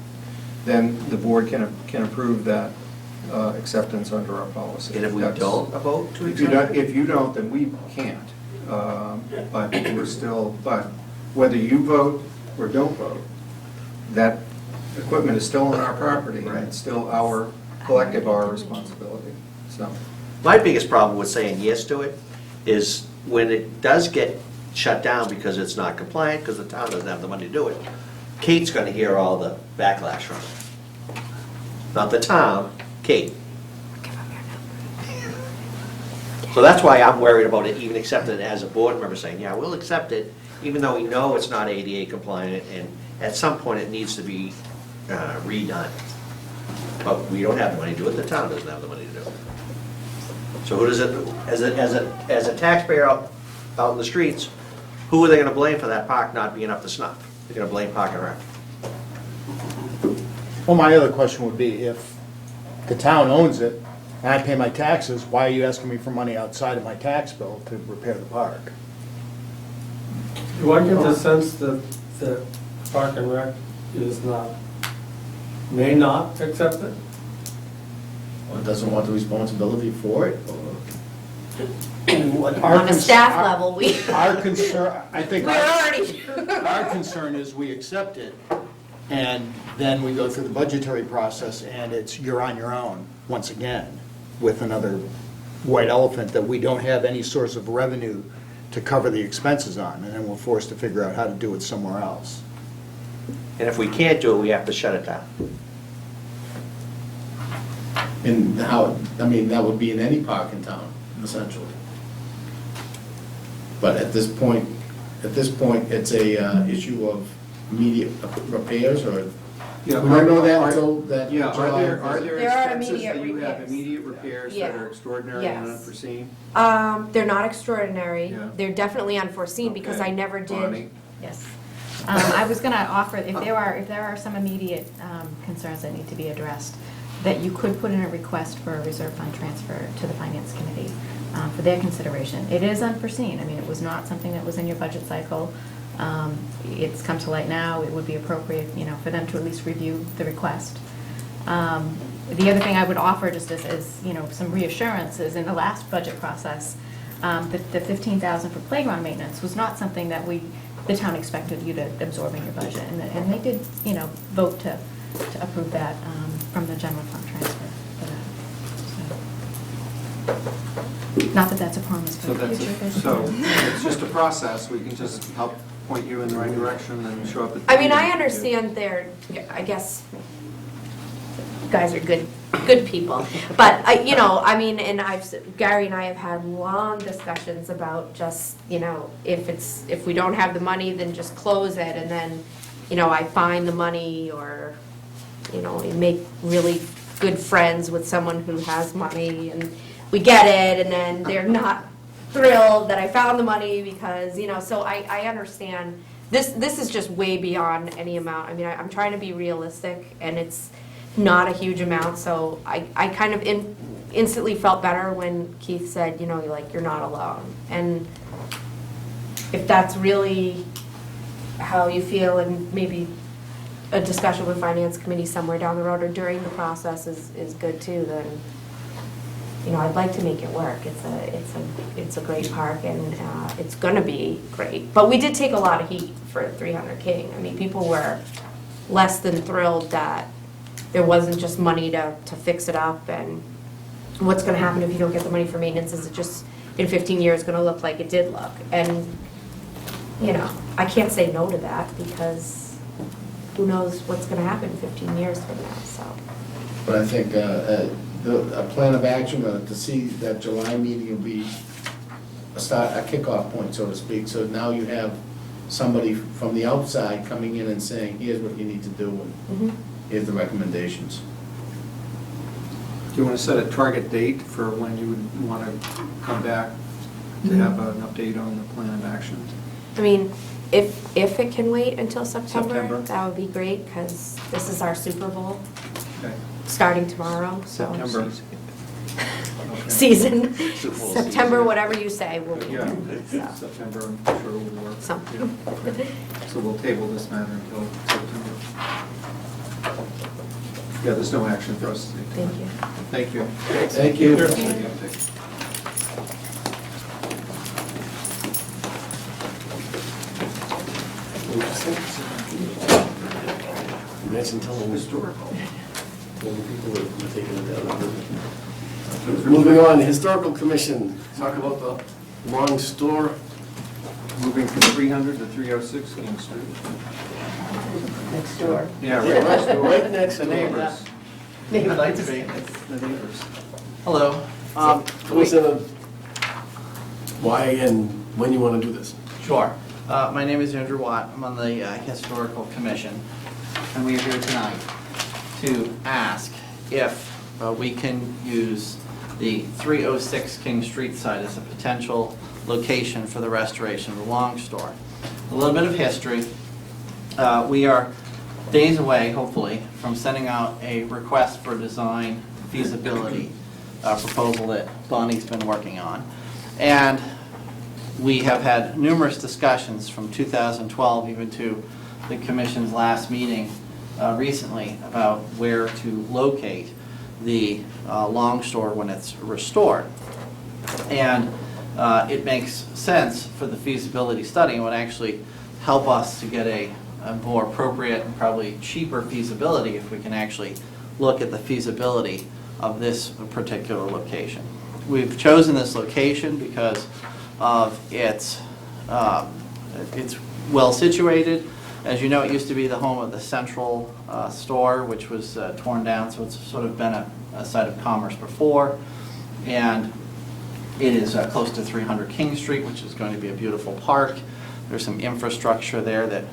then the board can approve that acceptance under our policy. And if we That's- don't vote to If you accept don't, it? if you don't, then we can't. But we're still, but whether you vote or don't vote, that equipment is still on our property, and it's still our responsibility, so. My biggest problem with saying yes to it is when it does get shut down because it's not compliant, because the town doesn't have the money to do it, Kate's gonna hear all the backlash from it. Not the town, Kate. So that's why I'm worried about it, even accepting it as a board member, saying, yeah, we'll accept it, even though we know it's not ADA compliant, and at some point it needs to be redone. But we don't have the money to do it, the town doesn't have the money to do it. So who does it, as a taxpayer out in the streets, who are they gonna blame for that park not being up to snuff? They're gonna blame Park and Rec. Well, my other question would be, if the town owns it, and I pay my taxes, why are you asking me for money outside of my tax bill to repair the park? Do I get the sense that Park and Rec may not accept it? Or doesn't want the responsibility for it, or? On a staff level, we, Our concern, I think, we're already. our concern is we accept it, and then we go through the budgetary process, and you're on your own, once again, with another white elephant that we don't have any source of revenue to cover the expenses on, and then we're forced to figure out how to do it somewhere else. And if we can't do it, we have to shut it down. And how, I mean, that would be in any park in town, essentially. But at this point, it's a issue of immediate repairs, or? Yeah, We don't know that until that. Yeah, are there There are expenses immediate that you have, repairs. immediate repairs that Yeah. are extraordinary and Yes. unforeseen? They're not extraordinary. Yeah. They're definitely unforeseen because Okay. I never did. Bonnie? Yes. I was going to offer, if there are some immediate concerns that need to be addressed, that you could put in a request for a reserve fund transfer to the Finance Committee for their consideration. It is unforeseen. I mean, it was not something that was in your budget cycle. It's come to light now. It would be appropriate, for them to at least review the request. The other thing I would offer, just as some reassurances, in the last budget process, the $15,000 for playground maintenance was not something that the town expected you to absorb in your budget, and they did, vote to approve that from the general fund transfer for that. So, not that that's a promise for So the that's, future. so it's just a process, we can just help point you in the right direction and show up at. the I mean, I meeting. understand I guess, you guys are good people. But, Gary and I have had long discussions about just, if we don't have the money, then just close it, and then, I find the money, or, we make really good friends with someone who has money, and we get it, and then they're not thrilled that I found the money because, so I understand. This is just way beyond any amount. I mean, I'm trying to be realistic, and it's not a huge amount, so I kind of instantly felt better when Keith said, you're not alone. And if that's really how you feel, and maybe a discussion with Finance Committee somewhere down the road or during the process is good too, then, I'd like to make it work. It's a great park, and it's gonna be great. But we did take a lot of heat for 300 King. I mean, people were less than thrilled that there wasn't just money to fix it up, and what's gonna happen if you don't get the money for maintenance? Is it just, in 15 years, gonna look like it did look? And, I can't say no to that, because who knows what's gonna happen 15 years from now, so. But I think a plan of action to see that July meeting will be a kickoff point, so to speak. So now you have somebody from the outside coming in and saying, here's what you need to do, and here's the recommendations. Do you want to set a target date for when you would want to come back to have an update on the plan of action? I mean, if it can wait until September, September. that would be great, because this is our Super Bowl, Okay. starting tomorrow, so. September. Okay. Season, Super Bowl September, season. whatever you say, will be, Yeah, so, September, I'm sure will work. something. Yeah, okay. So we'll table this matter until September. Yeah, there's no action for us to take. Thank you. Thank you. Thank you. You mentioned telling historical. People are taking it down. Moving on, Historical Commission, talk about the long store. Moving from 300 to 306 King Street. Next door. Yeah, right next door. Right next The door. neighbors. Maybe. I'd like to be, the neighbors. Hello. Fill us in why and when you want to do this. Sure. My name is Andrew Watt. I'm on the Historical Commission, and we are here tonight to ask if we can use the 306 King Street site as a potential location for the restoration of the Long Store. A little bit of history. We are days away, hopefully, from sending out a request for design feasibility proposal that Bonnie's been working on. And we have had numerous discussions from 2012 even to the Commission's last meeting recently about where to locate the Long Store when it's restored. And it makes sense for the feasibility study and would actually help us to get a more appropriate and probably cheaper feasibility if we can actually look at the feasibility of this particular location. We've chosen this location because of it's well situated. As you know, it used to be the home of the Central store, which was torn down, so it's sort of been a site of commerce before. And it is close to 300 King Street, which is going to be a beautiful park. There's some infrastructure there that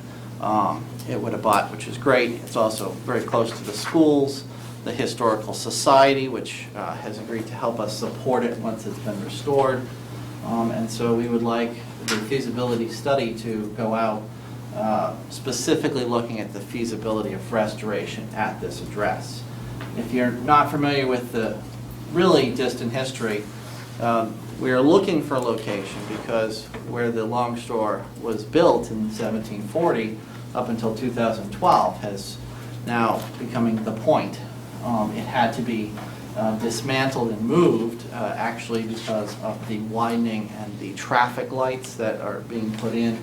it would abut, which is great. It's also very close to the schools, the Historical Society, which has agreed to help us support it once it's been restored. And so we would like the feasibility study to go out specifically looking at the feasibility of restoration at this address. If you're not familiar with the really distant history, we are looking for a location because where the Long Store was built in 1740 up until 2012 has now becoming the point. It had to be dismantled and moved actually because of the widening and the traffic lights that are being put in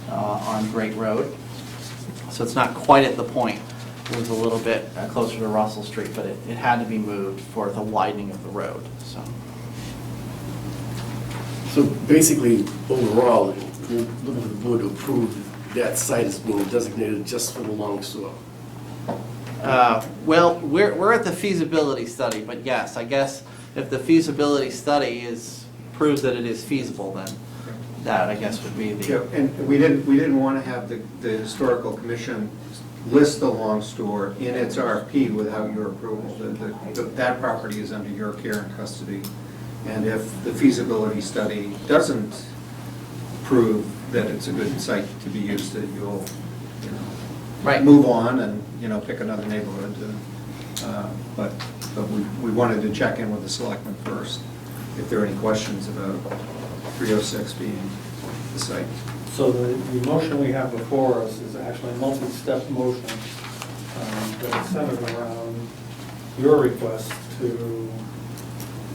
on Great Road. So it's not quite at the point. It was a little bit closer to Russell Street, but it had to be moved for the widening of the road. So basically, overall, you're looking for the board to approve that site as being designated just for the Long Store. Well, we're at the feasibility study, but yes, I guess if the feasibility study proves that it is feasible, then that, I guess, would be Yeah, the... and we didn't want to have the Historical Commission list the Long Store in its RFP without your approval. That property is under your care and custody. And if the feasibility study doesn't prove that it's a good site to be used, that you'll, Right. move on and, pick another neighborhood. But we wanted to check in with the selectmen first, if there are any questions about 306 being the site. So the motion we have before us is actually a multi-step motion that is centered around your request to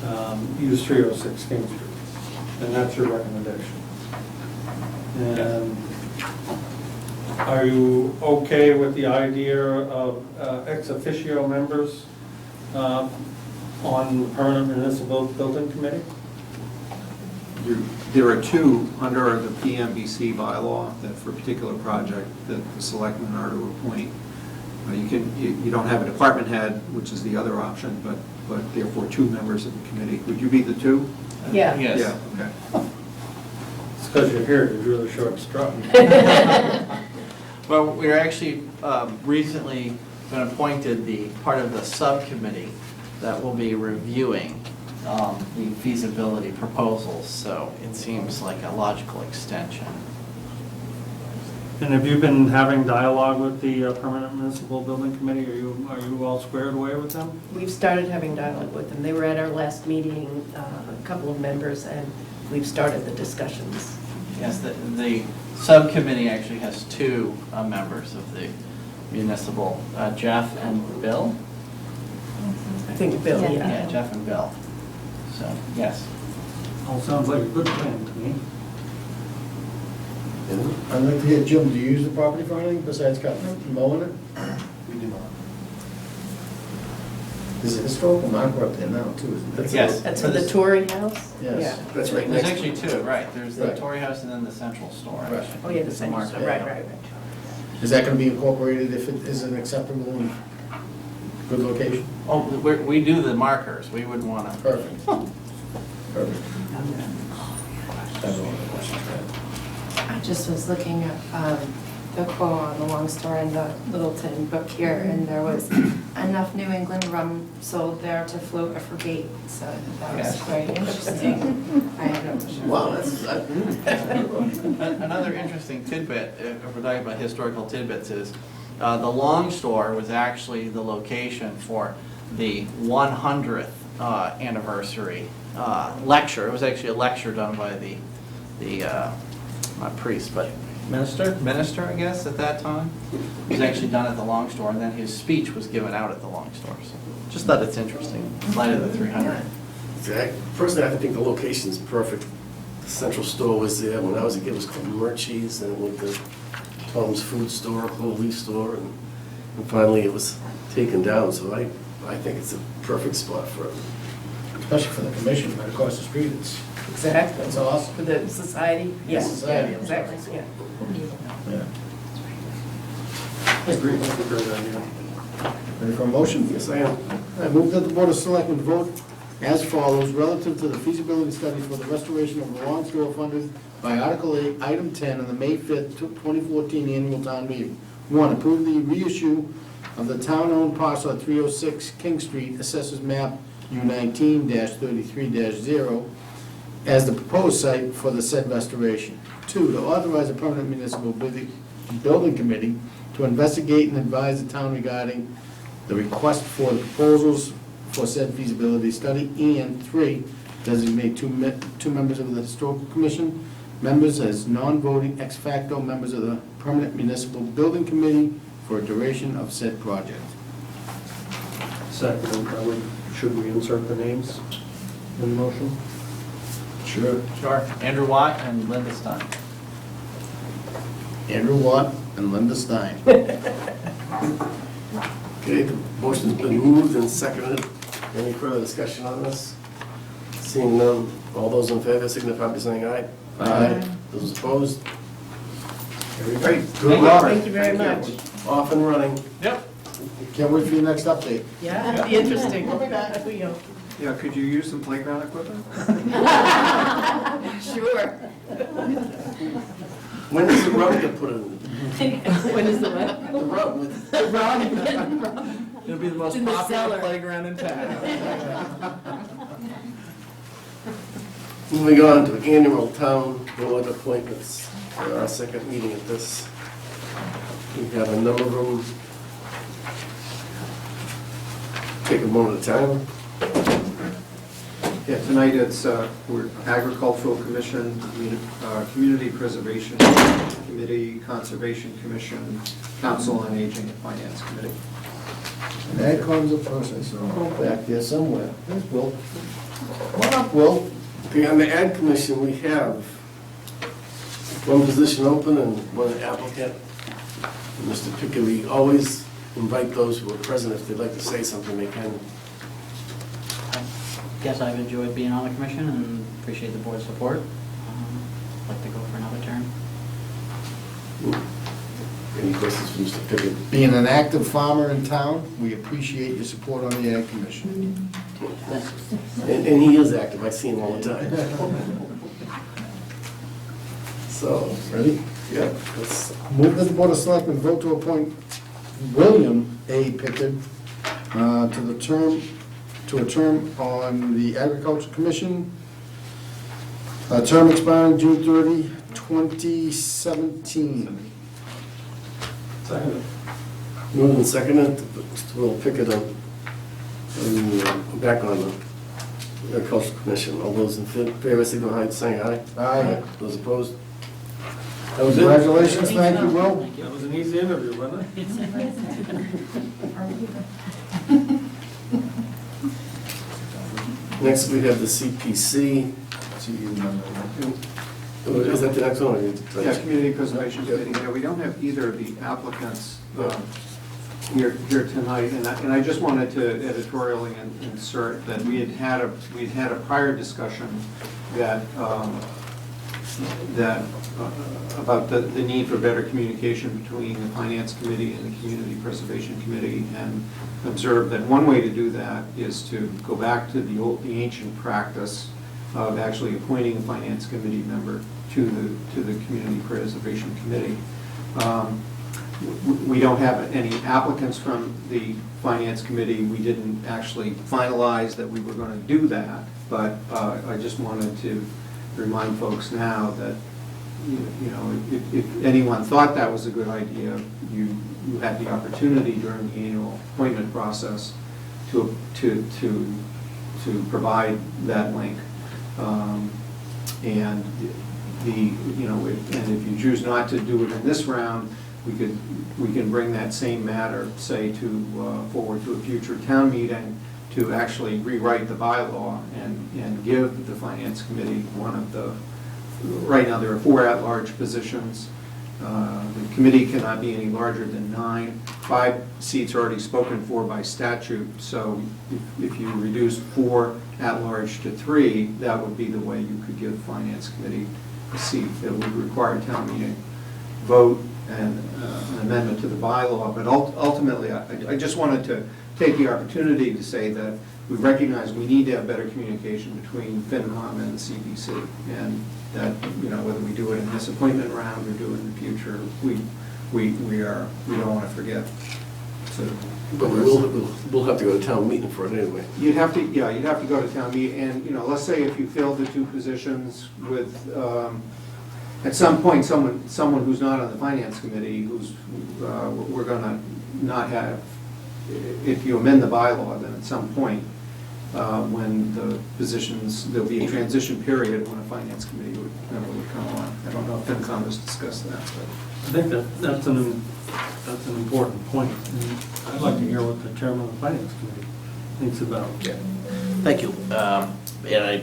use 306 King Street. And that's your recommendation. And are you okay with the idea of ex officio members on the Permanent Municipal Building Committee? There are two under the PMBC bylaw that for a particular project that the selectmen are to appoint. You don't have a department head, which is the other option, but therefore two members of the committee. Would you be the two? Yeah. Yes. Yeah, okay. It's because you're here, you're really short straw. Well, we're actually recently been appointed the part of the subcommittee that will be reviewing the feasibility proposals, so it seems like a logical extension. And have you been having dialogue with the Permanent Municipal Building Committee? Are you all squared away with them? We've started having dialogue with them. They were at our last meeting, a couple of members, and we've started the discussions. Yes, the subcommittee actually has two members of the municipal, Jeff and Bill. I think Bill, Yeah. Yeah, Jeff and Bill. So, yes. All sounds like a good plan to me. I'd like to hear, Jim, do you use the property for anything besides cutting, mowing it? We do not. There's a historical marker up there now, too, isn't there? Yes. That's for the Tory House? Yes. Yeah. That's right There's next actually two, right. There's the Right. Tory House and then the Central Store. Right. actually. Oh, yeah, the It's a same, market. right. Is that gonna be incorporated if it is an acceptable and good location? Oh, we do the markers. We wouldn't want to. Perfect. Perfect. That's all the questions I had. I just was looking at the quote on the long store in the Littleton book here, and there was enough New England rum sold there to float a frigate, so that was Yes. quite interesting. I had no question. Wow, that's, Another interesting tidbit, if we're talking about historical tidbits, is the Long Store was actually the location for the 100th anniversary lecture. It was actually a lecture done by the not priest, but minister, I guess, at that time. It was actually done at the Long Store, and then his speech was given out at the Long Store. So just thought it's interesting, in light of the 300. personally, I think the location's perfect. The central store was there. When I was a kid, it was called Murchie's, and it went to Tom's Food Store, Holy Store, and finally it was taken down, so I think it's a perfect spot for it. Especially for the commission, right across the street, it's, Exactly. that's awesome. For the society? Yes, Society, yeah, I'm sorry. exactly, yeah. Yeah. I agree, that's a great idea. Ready for a motion? Yes, I am. I move that the Board of Selectmen vote as follows relative to the feasibility study for the restoration of the Long Store funded by Article 8, Item 10 on the May 5th, 2014 annual town meeting. 1, approve the reissue of the town-owned parcel at 306 King Street, Assessors Map U19-33-0, as the proposed site for the said restoration. 2, to authorize a permanent municipal building committee to investigate and advise the town regarding the request for the proposals for said feasibility study. And 3, designate two members of the historical commission, members as non-voting ex facto members of the permanent municipal building committee for a duration of said project. Second, should we insert the names in the motion? Sure. Sure. Andrew Watt and Linda Stein. Andrew Watt and Linda Stein. Okay, the motion's been moved and seconded. Any further discussion on this? Seeing none, all those in favor signify by saying aye. Aye. Those opposed? Very great. Good Thank you. luck. Thank you very much. Off and running. Yep. Can't wait for your next update. Yeah, it'll be interesting. Here we go. Yeah, could you use some playground equipment? Sure. When does the road get put in? When is the what? The road with. The round. It'll be the most In the popular cellar. playground in town. Moving on to annual town board appointments. Our second meeting at this. We have a number of them. Take them one at a time. Yeah, tonight it's, we're Agricultural Commission, Community Preservation Committee, Conservation Commission, Council on Aging, and Finance Committee. And AgCom's a person, I saw him back there somewhere. There's Will. Come on up, Will. Okay, on the Ad Commission, we have one position open and one applicant. Mr. Pickett, we always invite those who are present, if they'd like to say something, they can. I guess I've enjoyed being on the commission and appreciate the board's support. I'd like to go for another term. Any questions for Mr. Pickett? Being an active farmer in town, we appreciate your support on the Ag Commission. And he is active, I see him all the time. So, Ready? yeah, let's, Move that the Board of Selectmen vote to appoint William A. Pickett to a term on the Agriculture Commission, a term expiring June 30, 2017. moved and seconded, Mr. Will Pickett back on the Agricultural Commission. All those in favor, signify by saying aye. Aye. Those opposed? That was it? Congratulations, thank you, Will. That was an easy interview, wasn't it? Next, we have the CPC. Is that the next one? or you- Yeah, Community Preservation Committee, yeah, we don't have either of the applicants here tonight, and I just wanted to editorially insert that we'd had a prior discussion that, about the need for better communication between the Finance Committee and the Community Preservation Committee, and observed that one way to do that is to go back to the ancient practice of actually appointing a Finance Committee member to the Community Preservation Committee. We don't have any applicants from the Finance Committee. We didn't actually finalize that we were going to do that, but I just wanted to remind folks now that, you know, if anyone thought that was a good idea, you had the opportunity during the annual appointment process to provide that link. And if you choose not to do it in this round, we can bring that same matter, say, forward to a future town meeting to actually rewrite the bylaw and give the Finance Committee one of the, right now there are 4 at-large positions. The committee cannot be any larger than 9. 5 seats are already spoken for by statute, so if you reduce 4 at-large to 3, that would be the way you could give the Finance Committee a seat. It would require a town meeting vote and an amendment to the bylaw, but ultimately, I just wanted to take the opportunity to say that we recognize we need to have better communication between FinCom and the CBC, and that, you know, whether we do it in this appointment round or do it in the future, we don't want to forget. So, But we'll have to go to town meeting for it anyway. you'd have to go to town meeting, and, you know, let's say if you filled the 2 positions with, at some point, someone who's not on the Finance Committee, we're gonna not have, if you amend the bylaw, then at some point, when the positions, there'll be a transition period when a Finance Committee would come on. I don't know if FinCom has discussed that, but. I think that's an important point. I'd like to hear what the chairman of the Finance Committee thinks about. Yeah. Thank you. And I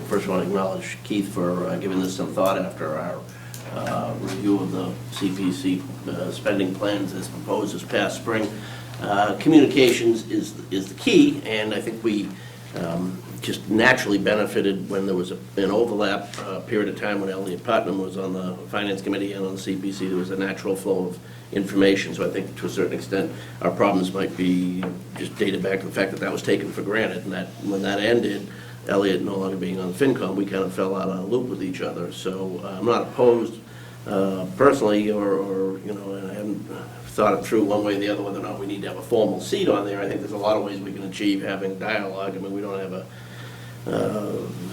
first want to acknowledge Keith for giving this some thought after our review of the CPC spending plans as proposed this past spring. Communications is the key, and I think we just naturally benefited when there was an overlap period of time when Elliot Putnam was on the Finance Committee and on the CPC. There was a natural flow of information, so I think to a certain extent our problems might be just dated back to the fact that that was taken for granted, and that when that ended, Elliot no longer being on FinCom, we kind of fell out on a loop with each other. So I'm not opposed personally, or you know, and I haven't thought it through one way or the other whether or not we need to have a formal seat on there. I think there's a lot of ways we can achieve having dialogue. I mean, we don't have a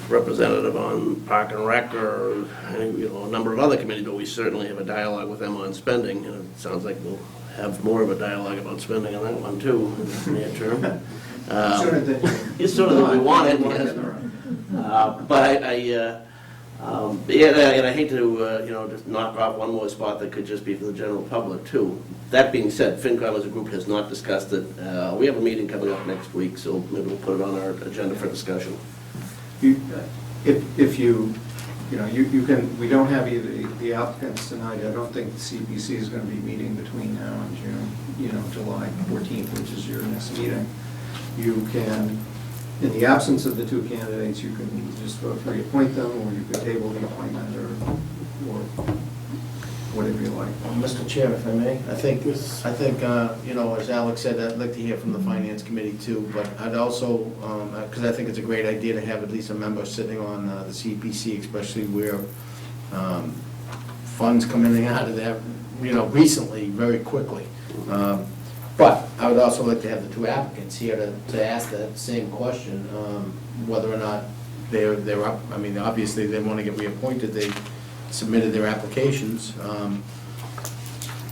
representative on Park and Rec or a number of other committees, but we certainly have a dialogue with them on spending, and it sounds like we'll have more of a dialogue about spending on that one too in the near term. Sooner than we wanted, yes. But and I hate to just knock off one more spot that could just be for the general public too. That being said, FinCom as a group has not discussed it. We have a meeting coming up next week, so maybe we'll put it on our agenda for discussion. If you know, you can, we don't have either the applicants tonight. I don't think the CPC is going to be meeting between now and June, you know, July 14th, which is your next meeting. You can, in the absence of the two candidates, you can just vote to reappoint them, or you could table the appointment, or whatever you like. Mr. Chair, if I may, I think, you know, as Alex said, I'd like to hear from the Finance Committee too, but I'd also, because I think it's a great idea to have at least a member sitting on the CPC, especially where funds come in and out of there, you know, recently, very quickly. But I would also like to have the two applicants here to ask that same question, whether or not they're up. I mean, obviously, they want to get reappointed. They submitted their applications,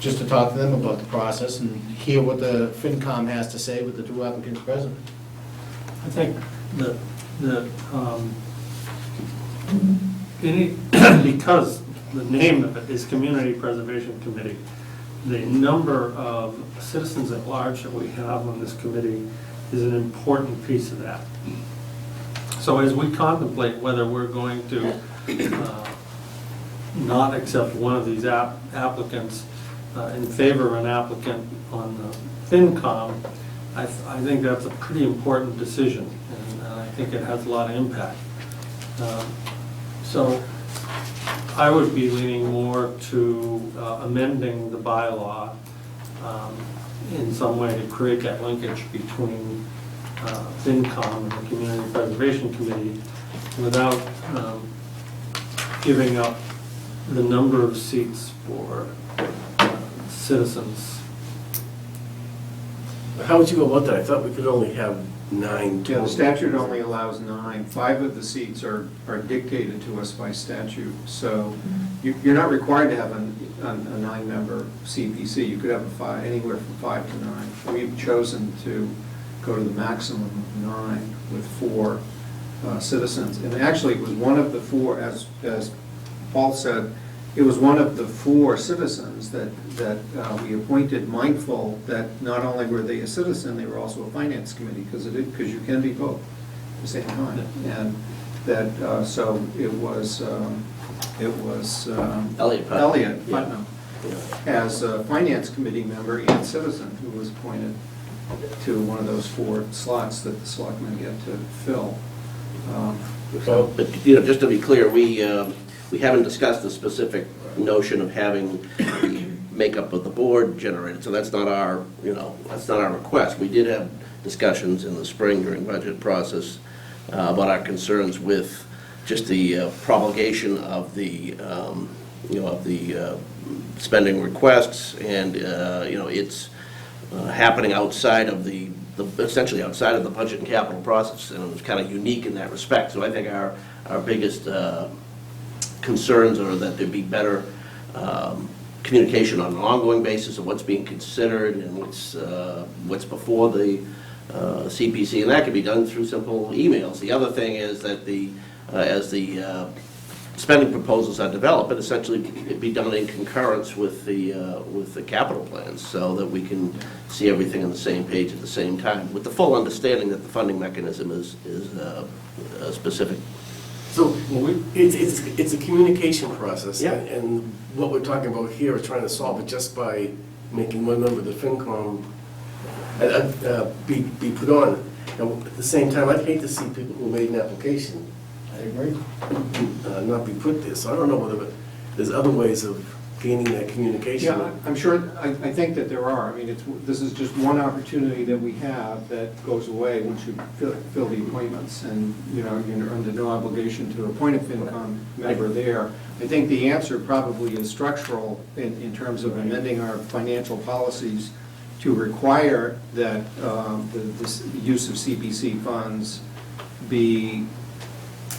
just to talk to them about the process and hear what the FinCom has to say with the two applicants present. I think that because the name of it is Community Preservation Committee, the number of citizens at large that we have on this committee is an important piece of that. So as we contemplate whether we're going to not accept one of these applicants in favor of an applicant on the FinCom, I think that's a pretty important decision, and I think it has a lot of impact. So I would be leaning more to amending the bylaw in some way to create that linkage between FinCom and the Community Preservation Committee without giving up the number of seats for citizens. How would you go about that? I thought we could only have 9 Yeah, total. the statute only allows 9. 5 of the seats are dictated to us by statute, so you're not required to have a 9-member CPC. You could have anywhere from 5 to 9. We've chosen to go to the maximum of 9 with 4 citizens. And actually, it was one of the 4, as Paul said, it was one of the 4 citizens that we appointed, mindful that not only were they a citizen, they were also a finance committee, because you can be both at the same time. And that, so it was Elliot Putnam as a finance committee member and citizen who was appointed to one of those 4 slots that the selectmen get to fill. But, you know, just to be clear, we haven't discussed the specific notion of having the makeup of the board generated, so that's not our, you know, that's not our request. We did have discussions in the spring during budget process about our concerns with just the promulgation of the, you know, of the spending requests, and, you know, it's happening outside of essentially outside of the budget and capital process, and it was kind of unique in that respect. So I think our biggest concerns are that there be better communication on an ongoing basis of what's being considered and what's before the CPC, and that can be done through simple emails. The other thing is that as the spending proposals are developed, but essentially it be done in concurrence with the capital plans, so that we can see everything on the same page at the same time, with the full understanding that the funding mechanism is specific. So it's a communication process. Yeah. And what we're talking about here is trying to solve it just by making one member of the FinCom be put on. Now, at the same time, I'd hate to see people who made an application I agree. not be put there. So I don't know whether there's other ways of gaining that communication. Yeah, I'm sure, I think that there are. I mean, this is just one opportunity that we have that goes away once you fill the appointments, and, you know, you're under no obligation to appoint a FinCom member there. I think the answer probably is structural in terms of amending our financial policies to require that the use of CPC funds be,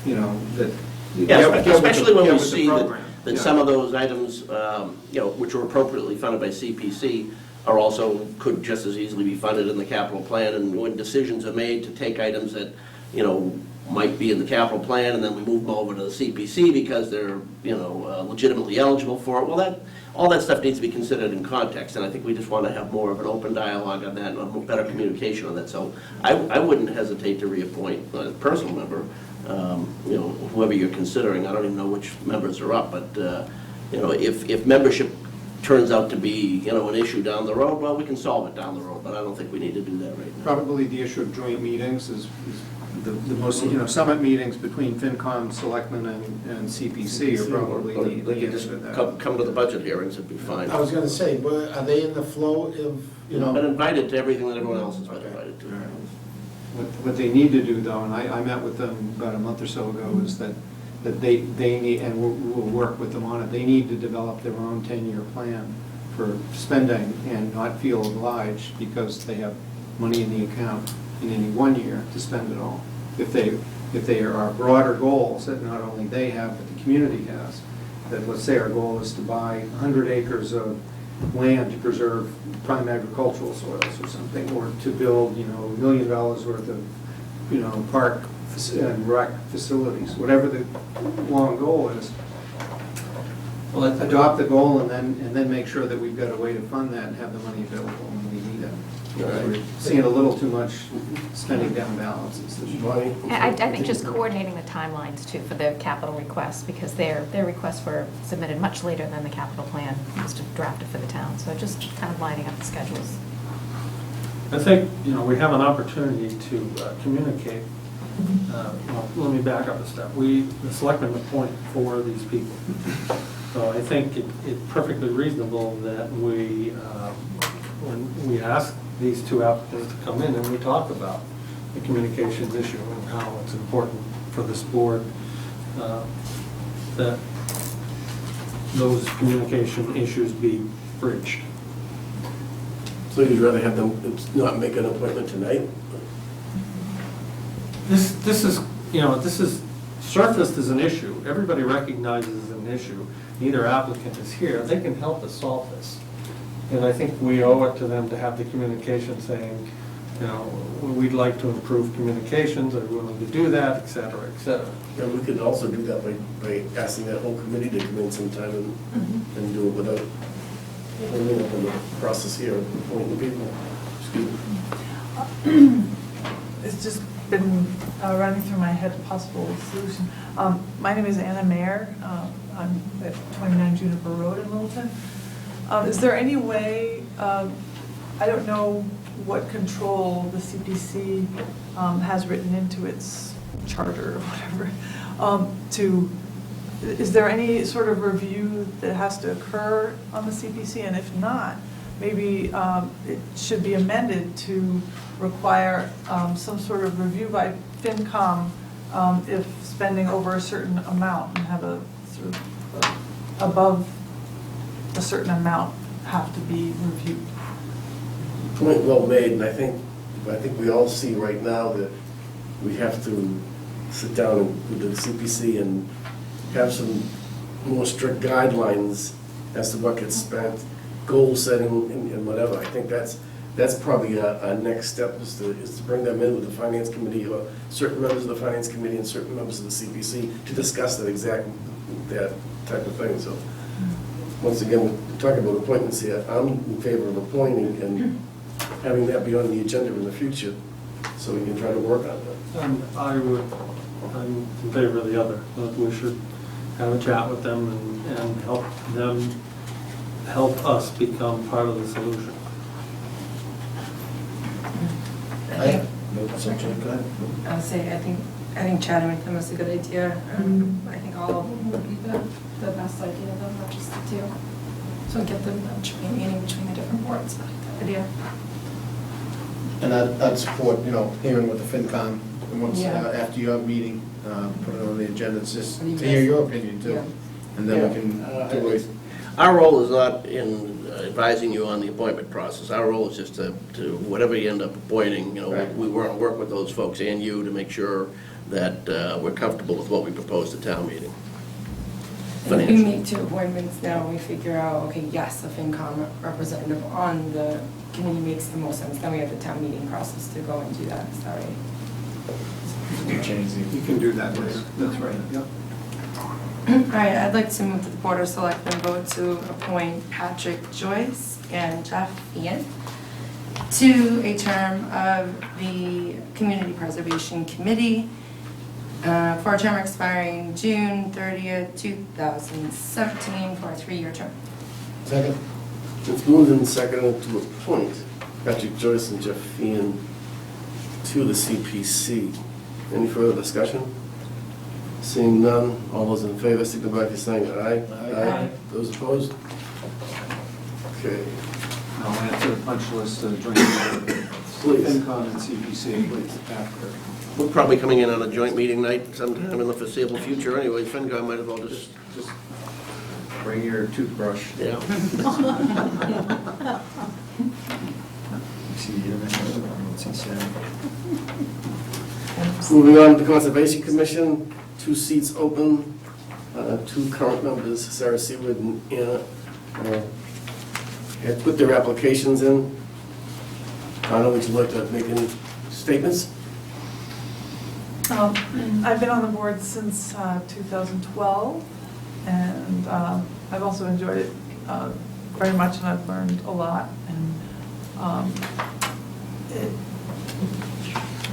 you know, that. Yeah, especially when we see program. that some of those items, you know, which are appropriately funded by CPC, are also, could just as easily be funded in the capital plan, and when decisions are made to take items that, you know, might be in the capital plan, and then we move them over to the CPC because they're, legitimately eligible for it. Well, all that stuff needs to be considered in context, and I think we just want to have more of an open dialogue on that and a better communication on that. So I wouldn't hesitate to reappoint a personal member, whoever you're considering. I don't even know which members are up, but, if membership turns out to be, an issue down the road, well, we can solve it down the road, but I don't think we need to do that right now. Probably the issue of joint meetings is the most, summit meetings between FinCom, Selectmen, and CPC are probably Or the they can answer just to that. come to the budget hearings, it'd be fine. I was gonna say, are they in the flow of, I've been invited to everything that everyone else has been invited to. What they need to do, though, and I met with them about a month or so ago, is that they need, and we'll work with them on it, they need to develop their own 10-year plan for spending and not feel obliged because they have money in the account in any one year to spend it all. If there are broader goals that not only they have, but the community has, that let's say our goal is to buy 100 acres of land to preserve prime agricultural soils or something, or to build, $1 million worth of, park and rec facilities, whatever the long goal is. Well, adopt the goal and then make sure that we've got a way to fund that and have the money available when we need it. We're seeing a little too much spending down balances this year. I think just coordinating the timelines too for the capital requests, because their requests were submitted much later than the capital plan was drafted for the town. So just kind of lining up the schedules. I think, we have an opportunity to communicate. Well, let me back up a step. The selectmen appoint for these people. So I think it's perfectly reasonable that when we ask these two applicants to come in and we talk about the communications issue and how it's important for this board, that those communication issues be bridged. So you'd rather have them not make an appointment tonight? This is surfaced as an issue. Everybody recognizes an issue. Neither applicant is here. They can help us solve this. And I think we owe it to them to have the communication saying, we'd like to improve communications, are willing to do that, et cetera, et cetera. Yeah, we could also do that by asking that whole committee to come in sometime and do it without holding up in the process here, appointing people. Excuse me. It's just been running through my head a possible solution. My name is Anna Mayer. I'm at 29 Juniper Road in Littleton. Is there any way, I don't know what control the CPC has written into its charter or whatever, is there any sort of review that has to occur on the CPC? And if not, maybe it should be amended to require some sort of review by FinCom if spending over a certain amount, and have a sort of above a certain amount have to be reviewed. Point well made, and I think we all see right now that we have to sit down with the CPC and have some more strict guidelines as to what gets spent, goal setting and whatever. I think that's probably a next step is to bring them in with the finance committee, or certain members of the finance committee and certain members of the CPC to discuss that type of thing. So once again, we're talking about appointments here. I'm in favor of appointing and having that be on the agenda in the future so we can try to work on that. And I'm in favor of the other, that we should have a chat with them and help us become part of the solution. I would say, I think chatting with them is a good idea. I think all of them would be the best idea, though, not just the two. So get them a joint meeting between the different boards, I like that idea. And I'd support, hearing with the FinCom, and once, Yeah. after your meeting, put it on the agenda, it's just to hear your opinion too. Yeah. And then we can do it. Our role is not in advising you on the appointment process. Our role is just to whatever you end up appointing, Right. we want to work with those folks and you to make sure that we're comfortable with what we propose at town meeting. If we Financially. make two appointments now, we figure out, okay, yes, the FinCom representative on the committee makes the most sense, then we have the town meeting process to go and do that, is that right? You can do that later. That's right, yep. All right, I'd like to move that the Board of Selectmen vote to appoint Patrick Joyce and Jeff Ian to a term of the Community Preservation Committee for a term expiring June 30th, 2017, for a 3-year term. Second? It's moved and seconded to appoint Patrick Joyce and Jeff Fian to the CPC. Any further discussion? Seeing none, all those in favor signify by saying aye. Aye. Those opposed? Okay. I'll answer the punch list, joint Please. FinCom and CPC, please, after. We're probably coming in on a joint meeting night sometime in the foreseeable future anyway. FinCom might as well just, Just bring your toothbrush. yeah. See you what's he saying? Moving on to the Conservation Commission, 2 seats open, 2 current members, Sarah Seward and Anna, had put their applications in. Anna, would you like to make any statements? I've been on the board since 2012, and I've also enjoyed it very much, and I've learned a lot. And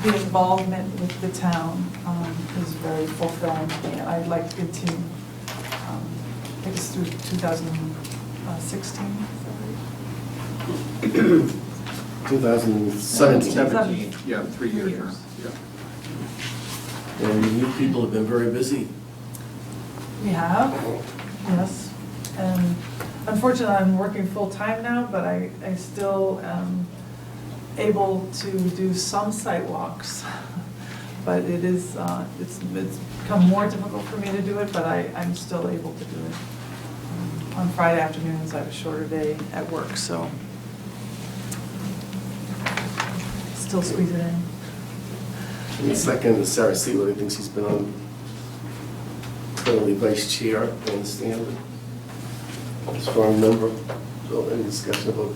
the involvement with the town is very fulfilling, and I'd like to continue. I think it's through 2016. 2017. 17. Yeah, 3-year term. Yeah. And you people have been very busy. We have, yes. And unfortunately, I'm working full-time now, but I still am able to do some site walks. But it is, it's become more difficult for me to do it, but I'm still able to do it. On Friday afternoons, I have a shorter day at work, so still squeeze it in. And the second is Sarah Seward. I think she's been on currently vice chair, I understand. Strong member. So any discussion about?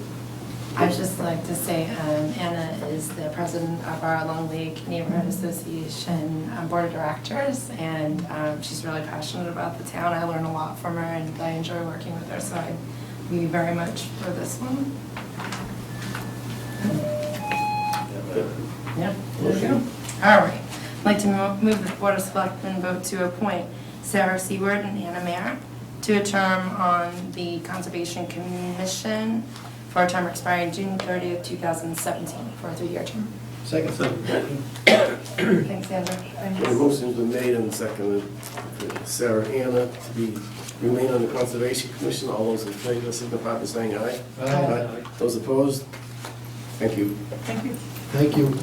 I'd just like to say Anna is the president of our Long Lake Neighborhood Association Board of Directors, and she's really passionate about the town. I learn a lot from her, and I enjoy working with her, so I thank you very much for this one. Yeah, there you go. All right. I'd like to move that the Board of Selectmen vote to appoint Sarah Seward and Anna Mayer to a term on the Conservation Commission for a term expiring June 30th, 2017, for a 3-year term. Second. Thanks, Andrew. The motion's been made and seconded for Sarah Anna to remain on the Conservation Commission. All those in favor signify by saying aye. Aye. Those opposed? Thank you. Thank you. Thank you.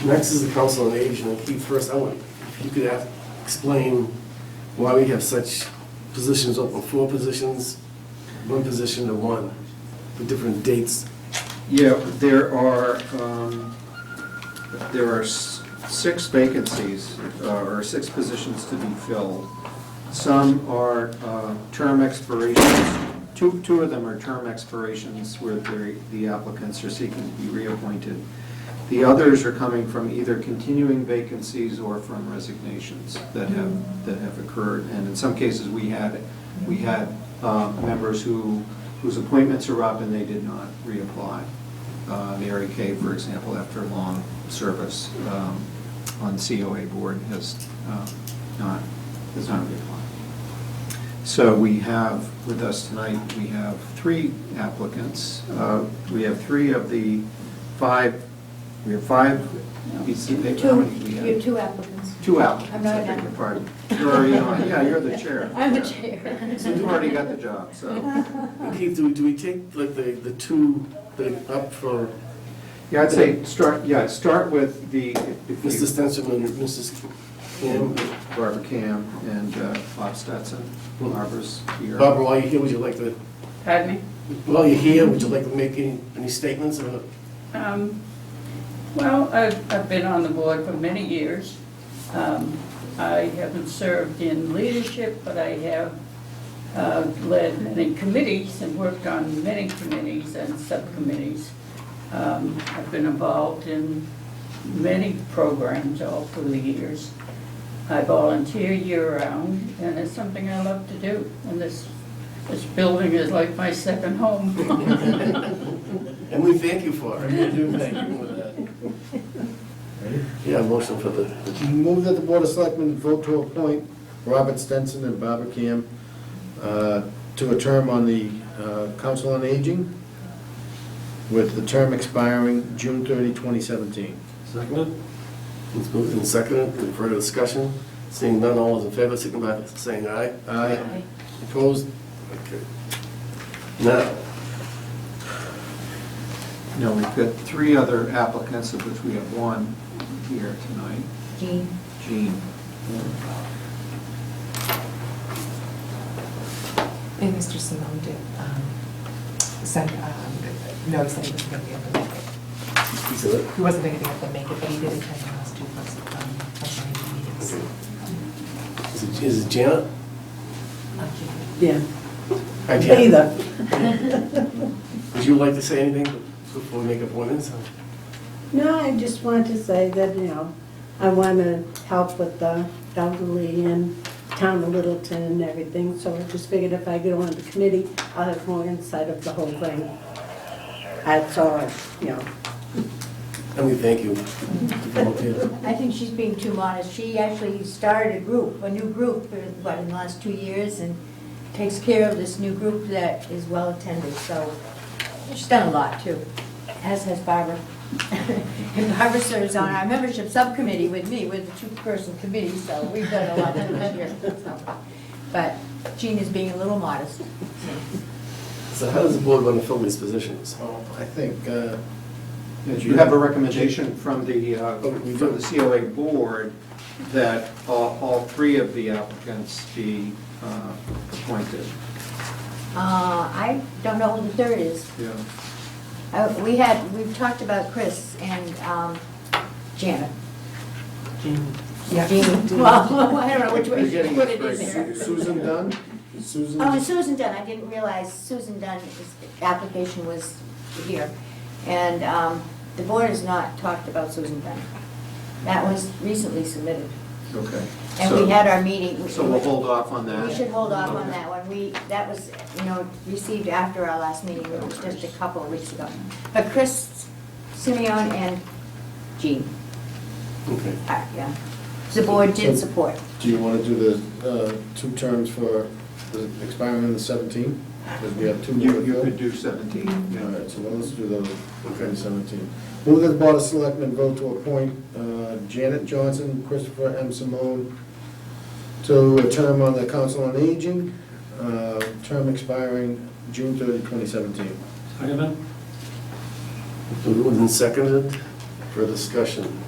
Next is the Council on Aging. And Keith, first, I want, if you could explain why we have such positions open, 4 positions, 1 position to 1, the different dates. Yeah, there are 6 vacancies, or 6 positions to be filled. Some are term expirations. Two of them are term expirations where the applicants are seeking to be reappointed. The others are coming from either continuing vacancies or from resignations that have occurred. And in some cases, we had members whose appointments are up and they did not reapply. Mary Kay, for example, after long service on the COA board, has not reapplied. So we have with us tonight, we have 3 applicants. We have 3 of the 5. We have 5. How many we have? You have 2 applicants. 2 applicants. I'm not I an beg your pardon. You're already on. Yeah, you're the chair. I'm the chair. So you've already got the job. So. Keith, do we take like the 2 that are up for? Yeah, I'd say start with the Mr. Stenson and Mrs. Cam. Barbara Cam and Bob Stetson. Barbara's here. Barbara, while you're here, would you like to? Pardon me? While you're here, would you like to make any statements? Well, I've been on the board for many years. I haven't served in leadership, but I have led many committees and worked on many committees and subcommittees. I've been involved in many programs all through the years. I volunteer year-round, and it's something I love to do. And this building is like my second home. And we thank you for it. We do thank you for that. Yeah, motion for the, Move that the Board of Selectmen vote to appoint Robert Stenson and Barbara Cam to a term on the Council on Aging, with the term expiring June 30, 2017. seconded? It's moved and seconded. Any further discussion? Seeing none, all those in favor, signify by saying aye. Aye. Opposed? Okay. Now, No, we've got 3 other applicants, of which we have one here tonight. Jean? Jean. And Mr. Simone did send, notice that he wasn't going to be able to make it. He said it? He wasn't going to be able to make it, but he did attend the last 2 first meetings. Is it Janet? Yeah. Hi, Janet. Either. Would you like to say anything before we make appointments? No, I just wanted to say that, I want to help with the elderly in town of Littleton and everything, so I just figured if I go on the committee, I'll have more insight of the whole thing. That's all, And we thank you for volunteering. I think she's being too modest. She actually started a new group, in the last 2 years, and takes care of this new group that is well attended, so she's done a lot too, as has Barbara. And Barbara serves on our membership subcommittee with me, with the 2-person committee, so we've done a lot this year. So. But Jean is being a little modest. So how does the board want to fill these positions? Well, I think, You have a recommendation from the COA board that all 3 of the applicants be appointed. I don't know who the third is. Yeah. We've talked about Chris and Janet. Yeah. Jean. Well, I don't know which way you put it in there. Susan Dunn? Susan? Oh, and Susan Dunn, I didn't realize Susan Dunn's application was here. And the board has not talked about Susan Dunn. That was recently submitted. Okay. And we had our meeting. So we'll hold off on that? We should hold off on that one. That was, received after our last meeting, it was just a couple of weeks ago. But Chris, Simeon, and Jean, Okay. yeah. The board did support. Do you want to do the 2 terms for the expiring in the 17th? Because we have 2 more to You fill. could do 17. All right, so let's do those, okay, 17. Move that the Board of Selectmen vote to appoint Janet Johnson, Christopher M. Simone to a term on the Council on Aging, term expiring June 30, 2017. Second? Moved and seconded for discussion.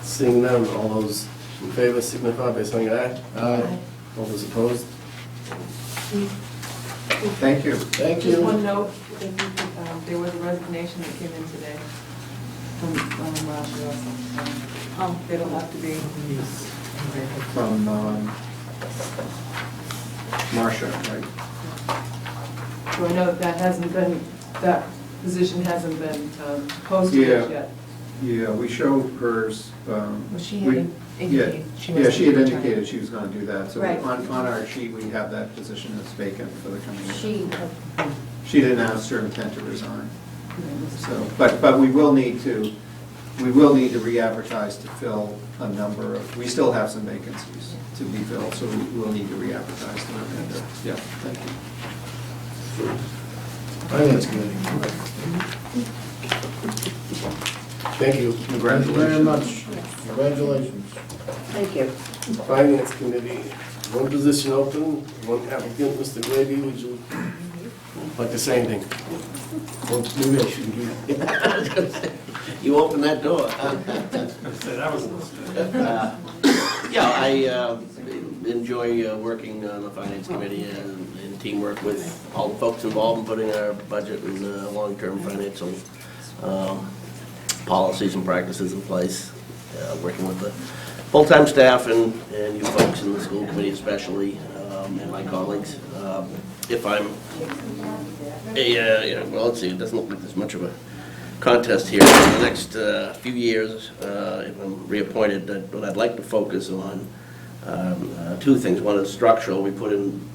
Seeing none, all those in favor signify by saying aye. Aye. All those opposed? Thank you. Thank Just you. one note, there was a resignation that came in today from Marcia also. It'll have to be. From Marcia, right? So I know that position hasn't been posted Yeah. yet. Yeah, we showed hers. Well, she had indicated she was Yeah, she had going to try. indicated she was going to do that. So Right. on our sheet, we have that position as vacant for the coming year. She, She did announce her intent to resign. So, but we will need to re-advertise to fill a number of, we still have some vacancies to be filled, so we will need to re-advertise them. Yeah, thank you. Finance Committee. Thank you. Thank you very Congratulations. much. Congratulations. Thank you. Finance Committee, one position open, one applicant. Mr. Glavy, would you like to say anything? Well, maybe I shouldn't do that. You opened that door. Yeah, I enjoy working on the Finance Committee and in teamwork with all the folks involved in putting our budget and long-term financial policies and practices in place, working with the full-time staff and you folks in the school committee especially, and my colleagues. If I'm, well, let's see, it doesn't look like there's much of a contest here for the next few years, if I'm reappointed, what I'd like to focus on, two things. One is structural. We put in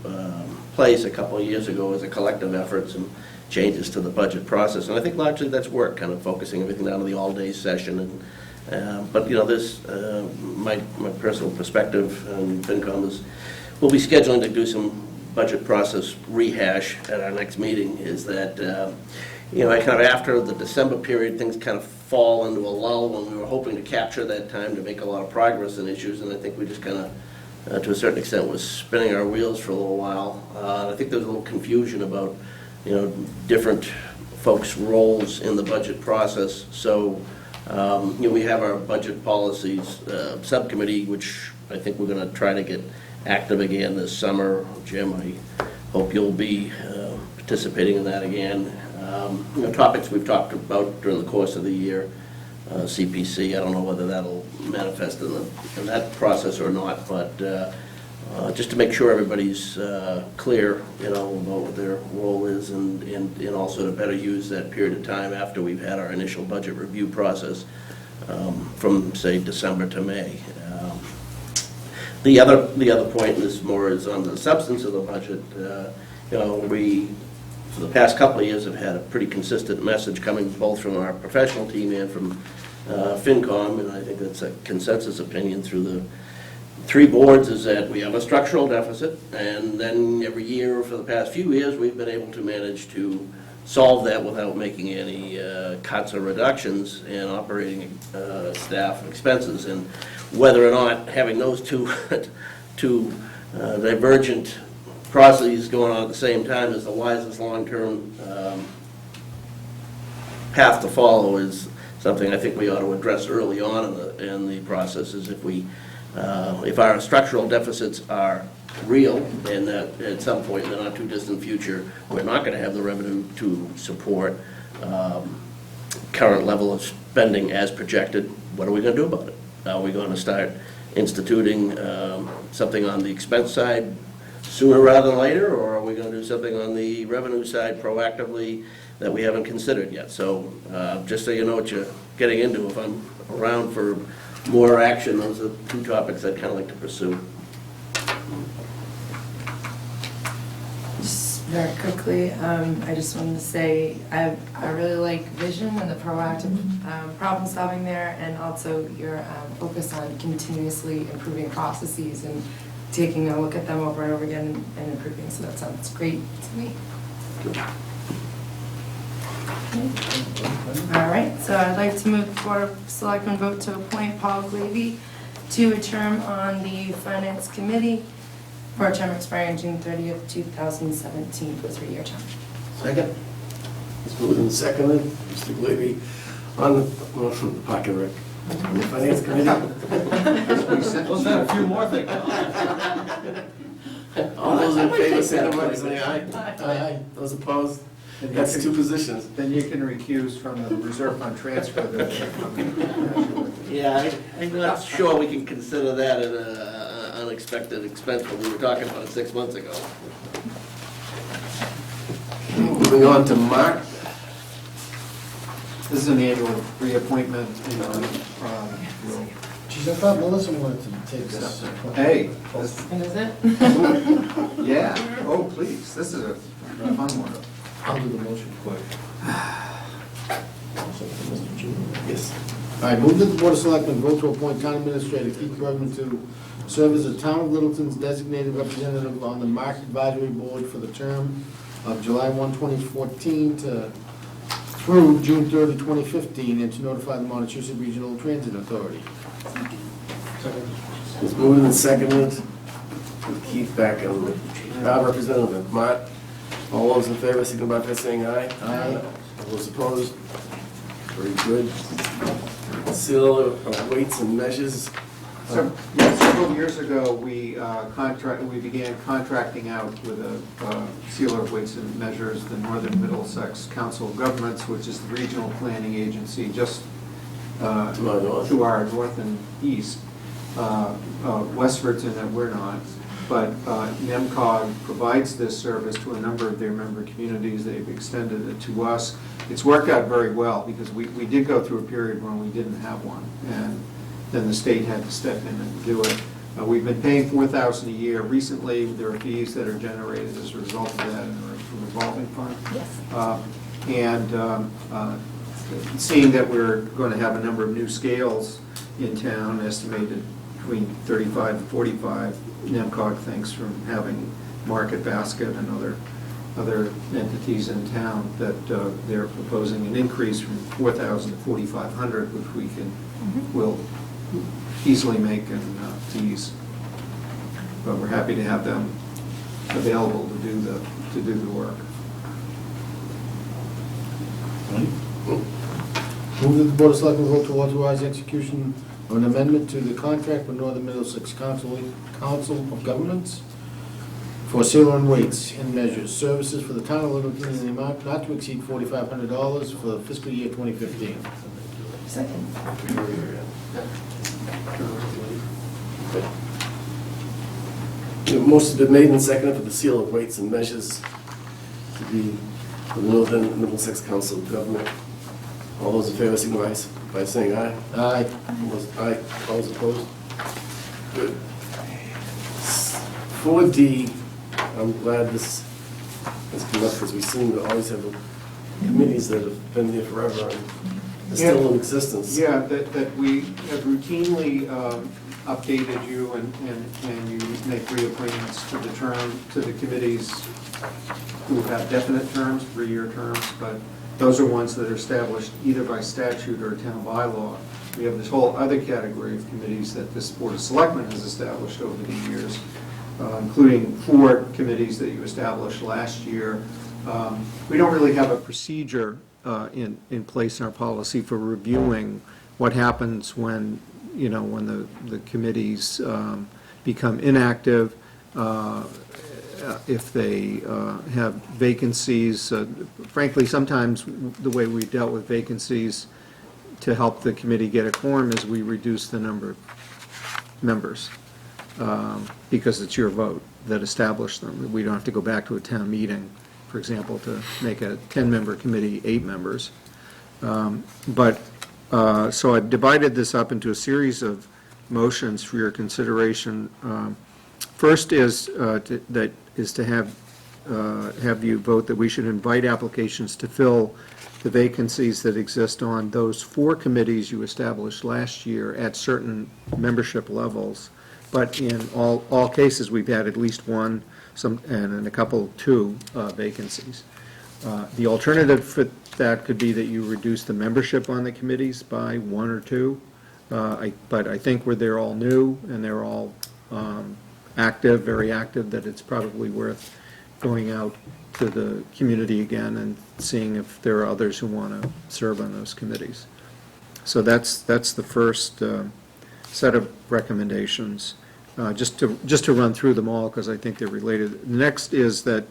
place a couple of years ago as a collective effort some changes to the budget process, and I think largely that's worked, kind of focusing everything down to the all-day session. And but this my personal perspective, and FinCom is we'll be scheduling to do some budget process rehash at our next meeting. Is that I kind of after the December period, things kind of fall into a lull when we were hoping to capture that time to make a lot of progress in issues, and I think we just kind of, to a certain extent, was spinning our wheels for a little while. I think there was a little confusion about, different folks' roles in the budget process. So, we have our budget policies subcommittee, which I think we're going to try to get active again this summer. Jim, I hope you'll be participating in that again. Topics we've talked about during the course of the year, CPC, I don't know whether that'll manifest in that process or not, but just to make sure everybody's clear, about what their role is, and also to better use that period of time after we've had our initial budget review process from, say, December to May. The other point, and this more is on the substance of the budget, we, for the past couple of years, have had a pretty consistent message coming both from our professional team and from FinCom, and I think that's a consensus opinion through the three boards, is that we have a structural deficit, and then every year for the past few years, we've been able to manage to solve that without making any cuts or reductions in operating staff expenses. And whether or not having those two divergent processes going on at the same time is the wisest long-term path to follow is something I think we ought to address early on in the process. Is if our structural deficits are real, and that at some point in the not too distant future we're not going to have the revenue to support current level of spending as projected, what are we going to do about it? Are we going to start instituting something on the expense side sooner rather than later, or are we going to do something on the revenue side proactively that we haven't considered yet? So just so you know what you're getting into, if I'm around for more action, those are two topics I'd kind of like to pursue. Just very quickly, I just wanted to say I really like vision and the proactive problem solving there, and also your focus on continuously improving processes and taking a look at them over and over again and improving. So that sounds great to me. All right, so I'd like to move the Board of Selectmen vote to appoint Paul Glavy to a term on the Finance Committee for a term expiring June 30th, 2017, for a 3-year term. Second. It's moved and seconded. Mr. Glavy on the pocket rec. On the Finance Committee. Let's have a few more things. All those in favor, signify by saying aye. Aye. Those opposed? That's two positions. Then you can recuse from the reserve fund transfer. Yeah, I'm not sure we can consider that an unexpected expense when we were talking about it 6 months ago. Moving on to Mark. This is an annual reappointment. Geez, I thought Melissa wanted to take this. Hey. And is it? Yeah. Oh, please. This is a fun one. I'll do the motion quick. Yes. All right, move that the Board of Selectmen vote to appoint Town Administrator Keith Bergman to serve as the Town of Littleton's designated representative on the Market Advisory Board for the term of July 1, 2014 through June 30, 2015, and to notify the Montechusett Regional Transit Authority. It's moved and seconded. Keith back on the Representative. Mark. All those in favor, signify by saying aye. Aye. All those opposed? Very good. Seal of weights and measures. Several years ago, we began contracting out with a sealer of weights and measures, the Northern Middlesex Council of Governments, which is the regional planning agency just to our north and east. Westford's in that we're not. But NEMCOG provides this service to a number of their member communities. They've extended it to us. it's worked out very well, because we did go through a period when we didn't have one, and then the state had to step in and do it. We've been paying $4,000 a year. Recently, there are fees that are generated as a result of that in the revolving fund. And seeing that we're going to have a number of new scales in town, estimated between 35 and 45, NEMCOG thinks, from having Market Basket and other entities in town, that they're proposing an increase from 4,000 to 4,500, which we will easily make in fees. But we're happy to have them available to do the work. Move that the Board of Selectmen vote to authorize execution of an amendment to the contract with Northern Middlesex Council of Governments for sealer and weights and measures services for the town of Littleton in the amount not to exceed $4,500 for the fiscal year 2015. Second. Most has been made and seconded for the seal of weights and measures to be the Northern Middlesex Council of Government. All those in favor signify by saying aye. Aye. Aye. All those opposed? Good. 4D, I'm glad this has come up, because we seem to always have committees that have been there forever and are still in existence. Yeah, that we have routinely updated you, and you make reappointments to the committees who have definite terms, 3-year terms, but those are ones that are established either by statute or town bylaw. We have this whole other category of committees that this Board of Selectmen has established over the years, including 4 committees that you established last year. We don't really have a procedure in place in our policy for reviewing what happens when the committees become inactive, if they have vacancies. Frankly, sometimes the way we dealt with vacancies to help the committee get a quorum is we reduce the number of members, because it's your vote that established them. We don't have to go back to a town meeting, for example, to make a 10-member committee 8 members. So I've divided this up into a series of motions for your consideration. First is to have you vote that we should invite applications to fill the vacancies that exist on those 4 committees you established last year at certain membership levels. But in all cases, we've had at least 1, and in a couple 2 vacancies. The alternative for that could be that you reduce the membership on the committees by 1 or 2. But I think where they're all new and they're all active, very active, that it's probably worth going out to the community again and seeing if there are others who want to serve on those committees. So that's the first set of recommendations. Just to run through them all, because I think they're related. The next is that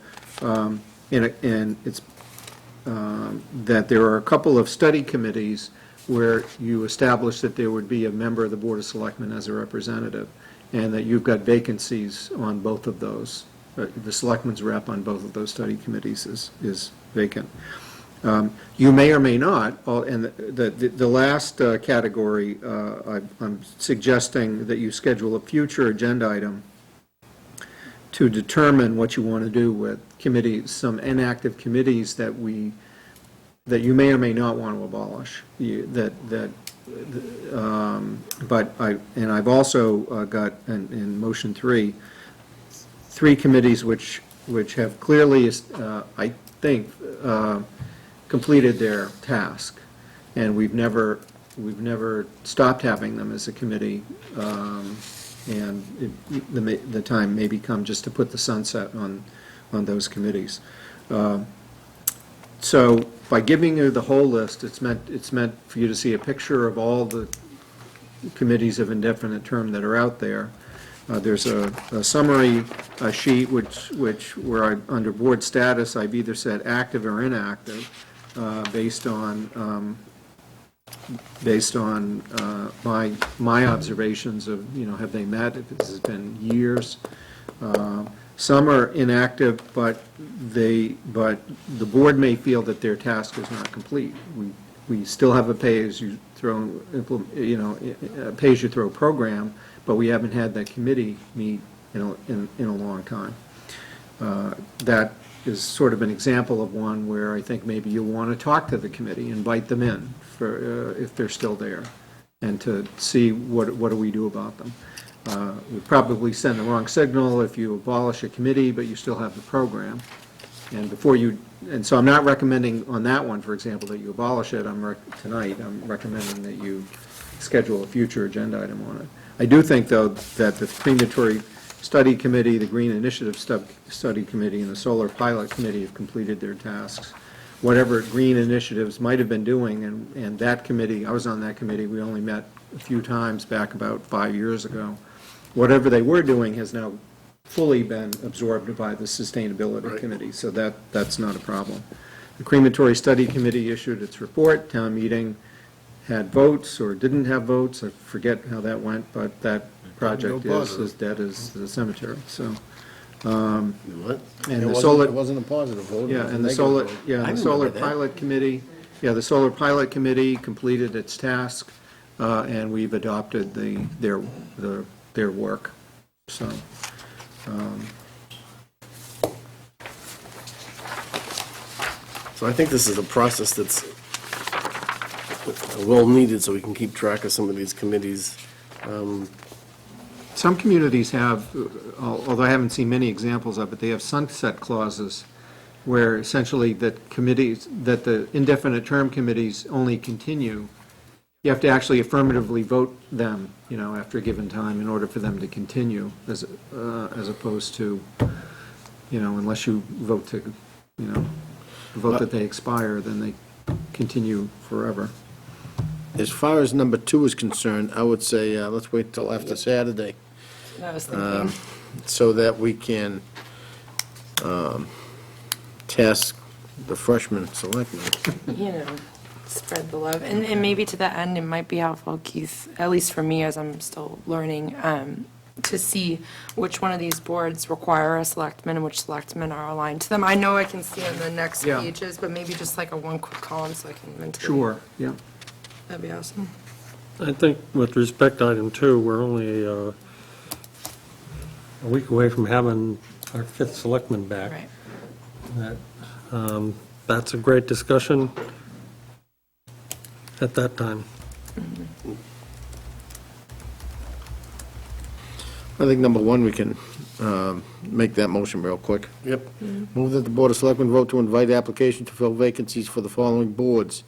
that there are a couple of study committees where you establish that there would be a member of the Board of Selectmen as a representative, and that you've got vacancies on both of those. The Selectmen's rep on both of those study committees is vacant. You may or may not, and the last category, I'm suggesting that you schedule a future agenda item to determine what you want to do with committees, some inactive committees that you may or may not want to abolish. I've also got in motion 3 committees which have clearly, I think, completed their task, and we've never stopped having them as a committee, and the time may come just to put the sunset on those committees. So by giving you the whole list, it's meant for you to see a picture of all the committees of indefinite term that are out there. There's a summary sheet where under board status I've either said active or inactive, based on my observations of, have they met, if this has been years. Some are inactive, but the board may feel that their task is not complete. We still have a pay-as-you-throw, pay-as-you-throw program, but we haven't had that committee meet in a long time. That is sort of an example of one where I think maybe you'll want to talk to the committee, invite them in for, if they're still there, and to see what do we do about them. We probably send the wrong signal if you abolish a committee, but you still have the program. And so I'm not recommending on that one, for example, that you abolish it tonight. I'm recommending that you schedule a future agenda item on it. I do think, though, that the Crematory Study Committee, the Green Initiative Study Committee, and the Solar Pilot Committee have completed their tasks. Whatever green initiatives might have been doing, and that committee, I was on that committee, we only met a few times back about 5 years ago. Whatever they were doing has now fully been absorbed by the Sustainability Committee, so that's not a problem. The Crematory Study Committee issued its report. Town meeting had votes or didn't have votes. I forget how that went, but that project is as dead as the cemetery, so. What? And It the wasn't- solar. it wasn't a positive vote, it Yeah, was a and the negative solar, vote. yeah, I the Solar remember that. Pilot Committee, the Solar Pilot Committee completed its task, and we've adopted their work, so. So I think this is a process that's well needed, so we can keep track of some of these committees. Some communities have, although I haven't seen many examples of it, they have sunset clauses where essentially that the indefinite term committees only continue. You have to actually affirmatively vote them, after a given time in order for them to continue, as opposed to, unless you vote that they expire, then they continue forever. As far as number 2 is concerned, I would say, let's wait till after Saturday, I was thinking. so that we can task the freshman selectmen. Spread the love. And maybe to that end, it might be helpful, Keith, at least for me as I'm still learning, to see which one of these boards require a selectman and which selectmen are aligned to them. I know I can see on the next Yeah. pages, but maybe just like a one quick column so I can mentally. Sure, yeah. That'd be awesome. I think with respect to item 2, we're only a week away from having our 5th selectman back. Right. That's a great discussion at that time. I think number 1, we can make that motion real quick. Yep. Move that the Board of Selectmen vote to invite application to fill vacancies for the following boards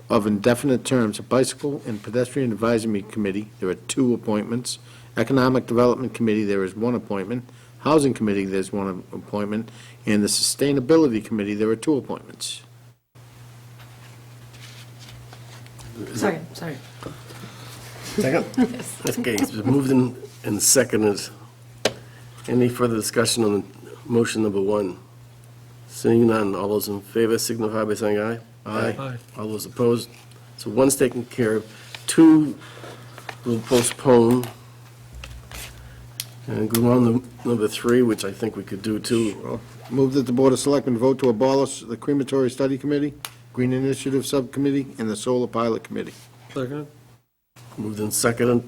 of indefinite terms: Bicycle and Pedestrian Advisory Committee, there are 2 appointments. Economic Development Committee, there is 1 appointment. Housing Committee, there's 1 appointment. And the Sustainability Committee, there are 2 appointments. Sorry. Second? Okay, it's been moved and seconded. Any further discussion on motion number 1? Seeing none, all those in favor signify by saying aye. Aye. All those opposed? So 1's taken care of, 2 will postpone. And go on to number 3, which I think we could do too. Move that the Board of Selectmen vote to abolish the Crematory Study Committee, Green Initiative Subcommittee, and the Solar Pilot Committee. Second? Moved and seconded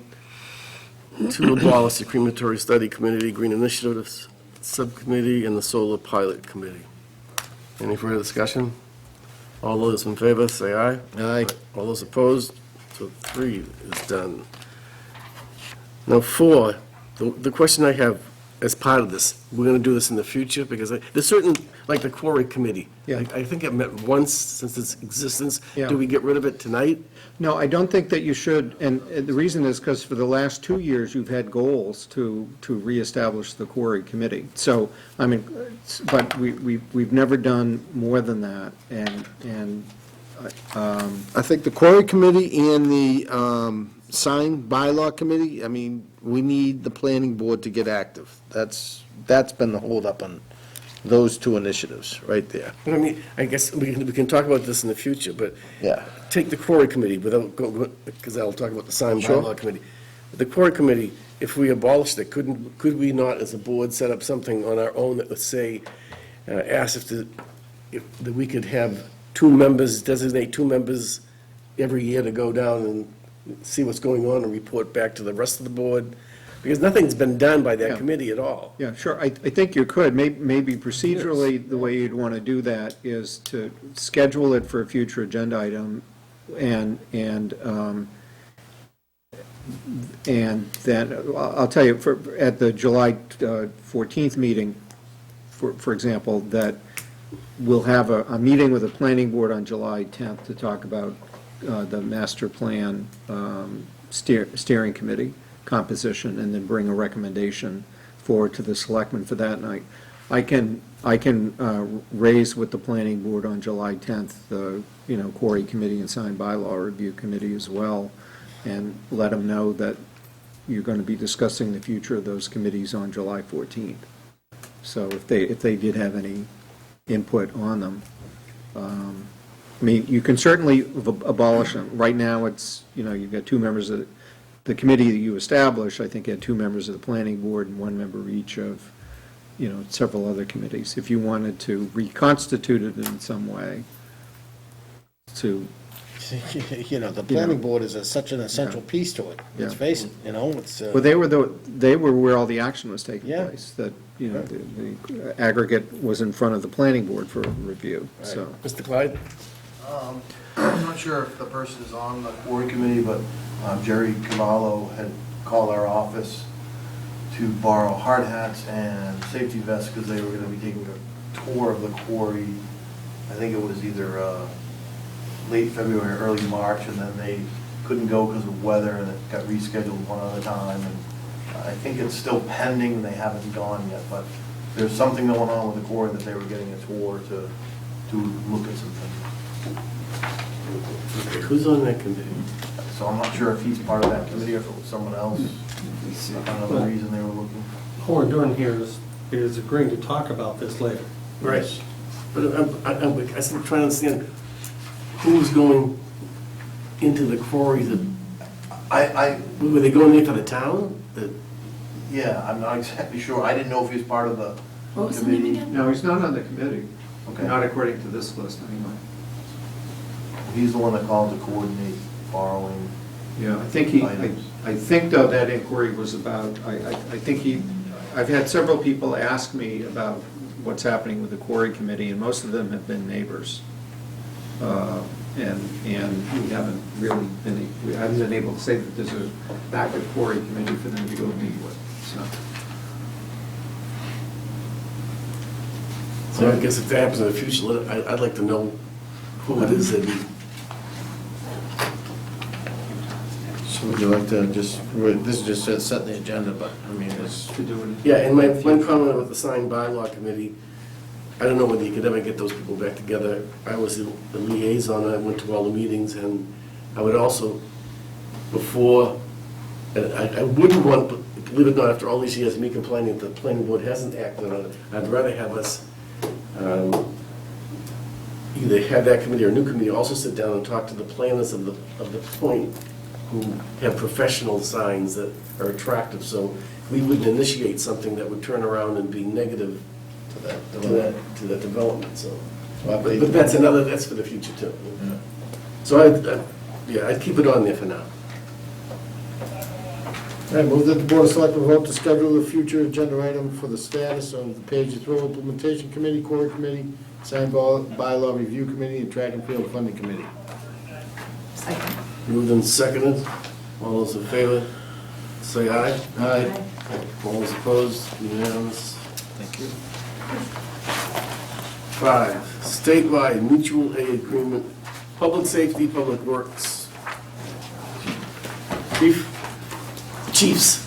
to abolish the Crematory Study Committee, Green Initiative Subcommittee, and the Solar Pilot Committee. Any further discussion? All those in favor, say aye. Aye. All those opposed? So 3 is done. Now 4, the question I have as part of this, we're going to do this in the future, because there's certain, like the Quarry Committee. Yeah. I think it met once since its existence. Yeah. Do we get rid of it tonight? No, I don't think that you should, and the reason is because for the last 2 years, you've had goals to reestablish the Quarry Committee. So, but we've never done more than that, and I think the Quarry Committee and the Sign Bylaw Committee, we need the planning board to get active. That's been the holdup on those 2 initiatives, right there. But I guess we can talk about this in the future, but Yeah. take the Quarry Committee without, because I'll talk about the Sign Sure. Bylaw Committee. The Quarry Committee, if we abolished it, could we not, as a board, set up something on our own that would say, ask that we could have 2 members, designate 2 members every year to go down and see what's going on and report back to the rest of the board? Because nothing's been done by that Yeah. committee at all. Yeah, sure. I think you could. Maybe procedurally, the way you'd want to do that is to schedule it for a future agenda item and then, I'll tell you, at the July 14th meeting, for example, that we'll have a meeting with the planning board on July 10th to talk about the master plan steering committee composition, and then bring a recommendation forward to the selectmen for that night. I can raise with the planning board on July 10th, the, quarry committee and sign bylaw review committee as well, and let them know that you're going to be discussing the future of those committees on July 14th. So if they did have any input on them, I mean, you can certainly abolish them. Right now, it's, you've got 2 members of the committee that you establish. I think you had 2 members of the planning board and 1 member each of, several other committees. If you wanted to reconstitute it in some way to... The planning board is such an essential piece to it. Let's face it, it's... Well, they were where all the action was taking Yeah. place, that, the aggregate was in front of the planning board for review, so. Mr. Clyde? I'm not sure if the person is on the quarry committee, but Jerry Cavallo had called our office to borrow hard hats and safety vests because they were going to be taking a tour of the quarry. I think it was either late February or early March, and then they couldn't go because of weather, and it got rescheduled one other time. And I think it's still pending, they haven't gone yet, but there's something going on with the quarry that they were getting a tour to look at some things. Who's on that committee? So I'm not sure if he's part of that committee or if it was someone else. Another reason they were looking. All we're doing here is agreeing to talk about this later. Right. But I'm still trying to understand who's going into the quarries. Were they going into the town? Yeah, I'm not exactly sure. I didn't know if he was part of the What was the name committee. again? No, he's not on the committee, Okay. not according to this list, anyway. He's the one that called to coordinate borrowing. Yeah, items. I think though that inquiry was about, I think I've had several people ask me about what's happening with the quarry committee, and most of them have been neighbors. And we haven't been able to say that there's an active quarry committee for them to go meet with, so. So I guess if that happens in the future, I'd like to know who it is that So would you like to this is just setting the agenda, but, I mean, it's... Yeah, and my one comment with the signed bylaw committee, I don't know whether you could ever get those people back together. I was the liaison, I went to all the meetings, and I would also, before, and I wouldn't want, believe it or not, after all these years of me complaining that the planning board hasn't acted on it, I'd rather have us either have that committee or a new committee also sit down and talk to the planners of the point who have professional signs that are attractive, so we wouldn't initiate something that would turn around and be negative to that development, so. But that's for the future too. Yeah. So I'd keep it on there for now. All right, move that the Board of Selectmen vote to schedule a future agenda item for the status of the Page Through Implementation Committee, Quarry Committee, Sign Bylaw Review Committee, and Track and Field Funding Committee. Second. Moved and seconded. All those in favor, say aye. Aye. All those opposed, unanimous. Thank you. 5, statewide mutual aid agreement, public safety, public works. Chiefs.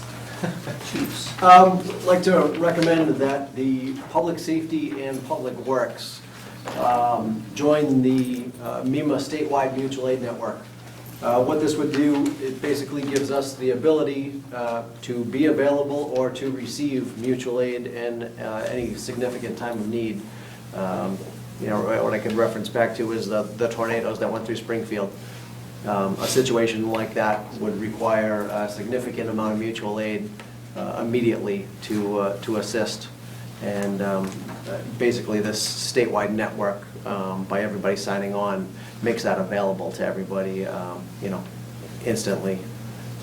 I'd like to recommend that the Public Safety and Public Works join the MEMA statewide mutual aid network. What this would do, it basically gives us the ability to be available or to receive mutual aid in any significant time of need. What I can reference back to is the tornadoes that went through Springfield. A situation like that would require a significant amount of mutual aid immediately to assist. And basically, this statewide network, by everybody signing on, makes that available to everybody, instantly,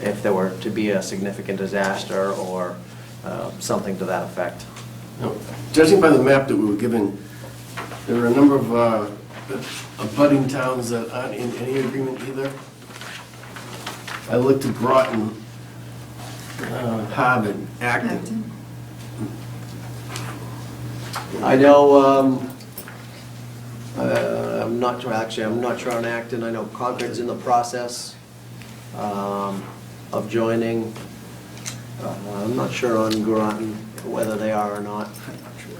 if there were to be a significant disaster or something to that effect. Now, judging by the map that we were given, there are a number of abutting towns that aren't in any agreement either. I looked at Groton, Harvard, Acton. I know, I'm not sure, actually, I'm not sure on Acton. I know Concord's in the process of joining. I'm not sure on Groton, whether they are or not. I'm not sure.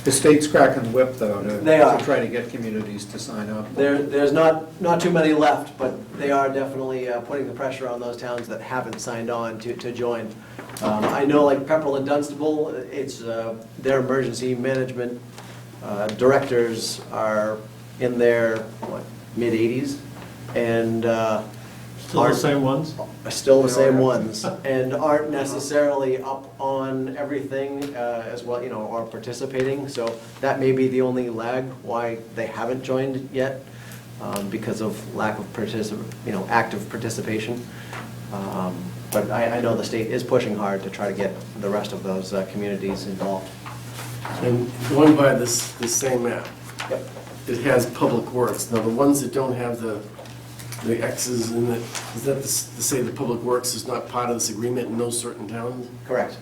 The state's cracking the whip, though, to try to get communities to sign up. There's not too many left, but they are definitely putting the pressure on those towns that haven't signed on to join. I know like Pepperell and Dunstable, it's their emergency management directors are in their, mid-80s, and Still the same ones? Still the same ones, and aren't necessarily up on everything as well, or participating. So that may be the only lag why they haven't joined yet, because of lack of active participation. But I know the state is pushing hard to try to get the rest of those communities involved. And going by this same map, it has public works. Now, the ones that don't have the X's in it, is that to say the public works is not part of this agreement in those certain towns? Correct.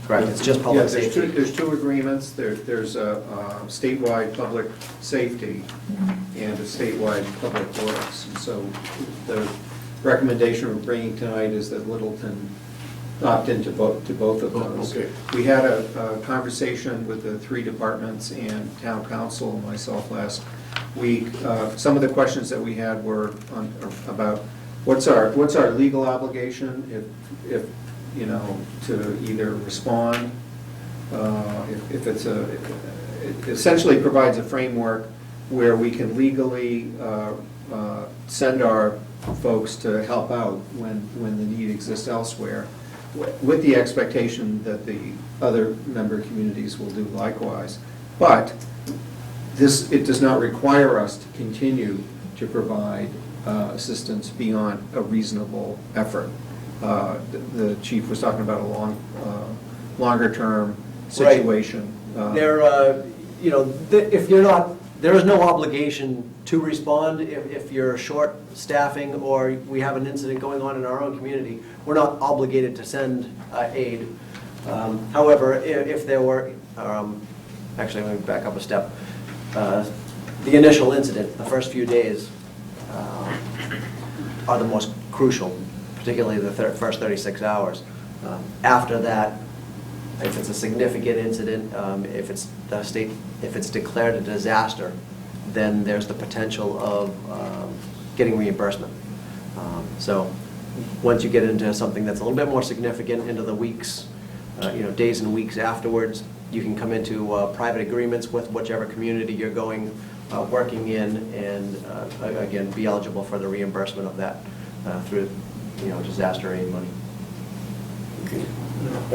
Correct, it's just public safety. There's two agreements. There's a statewide public safety and a statewide public works. And so the recommendation we're bringing tonight is that Littleton opt into both of those. Okay. We had a conversation with the three departments and town council and myself last week. Some of the questions that we had were about what's our legal obligation if to either respond, if it's it essentially provides a framework where we can legally send our folks to help out when the need exists elsewhere, with the expectation that the other member communities will do likewise. But it does not require us to continue to provide assistance beyond a reasonable effort. The chief was talking about a longer-term situation. If you're not, there is no obligation to respond if you're short staffing or we have an incident going on in our own community. We're not obligated to send aid. However, if there were, actually, let me back up a step. The initial incident, the first few days, are the most crucial, particularly the first 36 hours. After that, if it's a significant incident, if it's declared a disaster, then there's the potential of getting reimbursement. So once you get into something that's a little bit more significant, into the weeks, days and weeks afterwards, you can come into private agreements with whichever community you're working in, and again, be eligible for the reimbursement of that through disaster aid money. Okay. I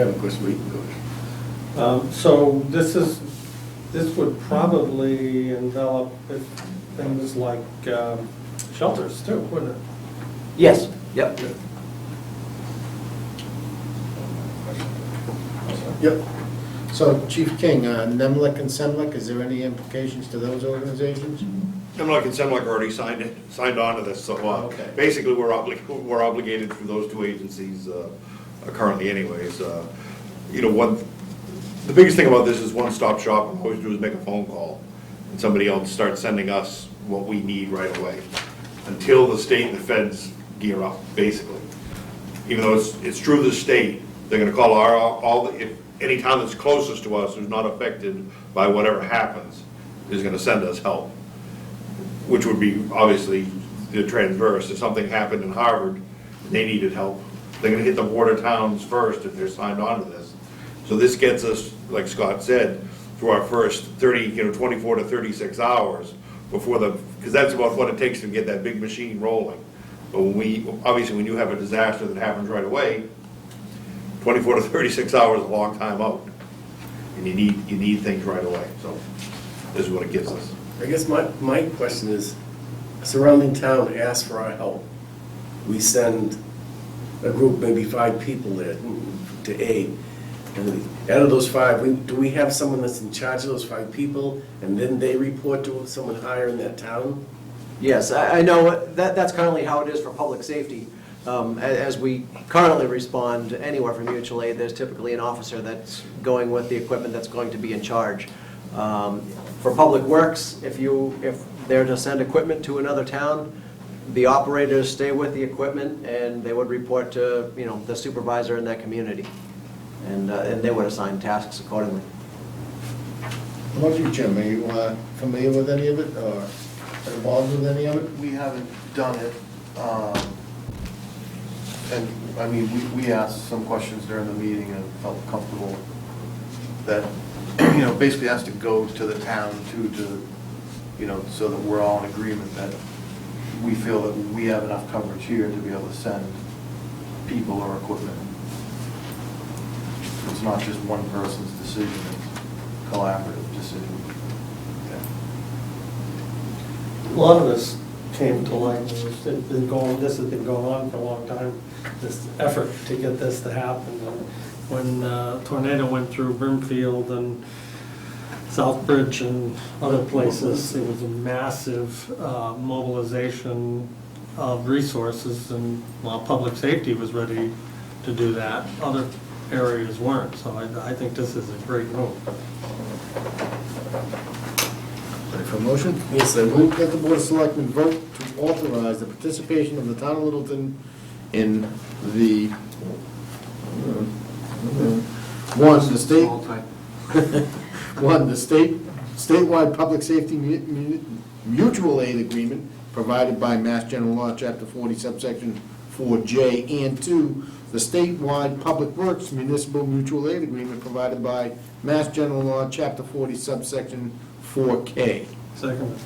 have a question. We can go. So this would probably envelop things like shelters too, wouldn't it? Yes. Yep. Yep. So Chief King, NEMLIC and SEMLIC, is there any implications to those organizations? NEMLIC and SEMLIC already signed on to this, so okay. Basically we're obligated through those two agencies currently anyways. The biggest thing about this is one-stop shop. What we always do is make a phone call, and somebody else starts sending us what we need right away, until the state and the feds gear up, basically. Even though it's true the state, they're gonna call any town that's closest to us who's not affected by whatever happens is gonna send us help, which would be obviously the transverse. If something happened in Harvard, they needed help, they're gonna hit the border towns first if they're signed on to this. So this gets us, like Scott said, through our first 24 to 36 hours, before because that's about what it takes to get that big machine rolling. But obviously, when you have a disaster that happens right away, 24 to 36 hours is a long time out. And you need things right away, so this is what it gives us. I guess my question is, a surrounding town asks for our help. We send a group, maybe 5 people there to aid. And out of those 5, do we have someone that's in charge of those 5 people, and then they report to someone higher in that town? Yes, I know that's currently how it is for public safety. As we currently respond anywhere from mutual aid, there's typically an officer that's going with the equipment that's going to be in charge. For public works, if they're to send equipment to another town, the operators stay with the equipment and they would report to, the supervisor in that community. And they would assign tasks accordingly. What about you, Jim? Are you familiar with any of it, or involved with any of it? We haven't done it. And, I mean, we asked some questions during the meeting and felt comfortable that, basically has to go to the town too, so that we're all in agreement that we feel that we have enough coverage here to be able to send people or equipment. It's not just one person's decision, it's a collaborative decision. A lot of this came to light, this has been going on for a long time, this effort to get this to happen. And when tornado went through Brimfield and Southbridge and other places, it was a massive mobilization of resources, and while public safety was ready to do that, other areas weren't. So I think this is a great move. Ready for a motion? Yes, I move that the Board of Selectmen vote to authorize the participation of the town of Littleton in the, statewide public safety mutual aid agreement provided by Mass General Law, Chapter 40, subsection 4J, and 2, the statewide public works municipal mutual aid agreement provided by Mass General Law, Chapter 40, subsection 4K. Second.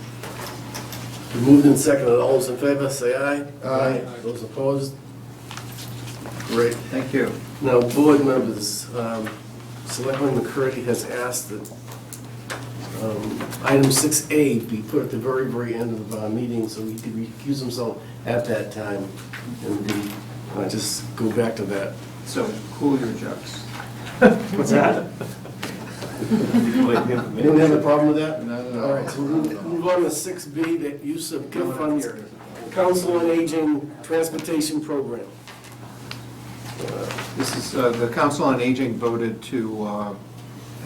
Moved and seconded. All those in favor, say aye. Aye. Those opposed? Great. Thank you. Now, board members, Selectman McCurdy has asked that item 6A be put at the very, very end of our meeting so he could recuse himself at that time. And just go back to that. So, cool your jokes. What's that? You don't have a problem with that? No. All right, so we'll move on to 6B, the use of gift funds, Council on Aging Transportation Program. This is, the Council on Aging voted to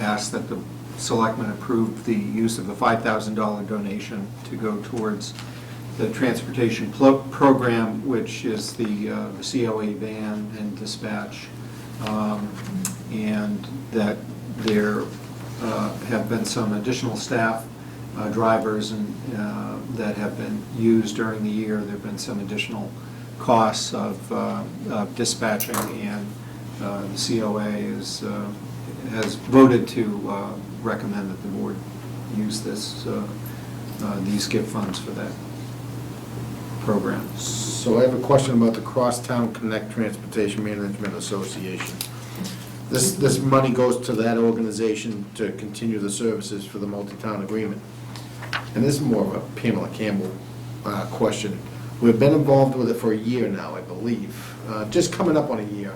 ask that the Selectmen approve the use of the $5,000 donation to go towards the transportation program, which is the COA van and dispatch, and that there have been some additional staff drivers and that have been used during the year. There have been some additional costs of dispatching, and the COA has voted to recommend that the board use these gift funds for that program. So I have a question about the Crosstown Connect Transportation Management Association. This money goes to that organization to continue the services for the multi-town agreement. And this is more of a Pamela Campbell question. We've been involved with it for a year now, I believe, just coming up on a year.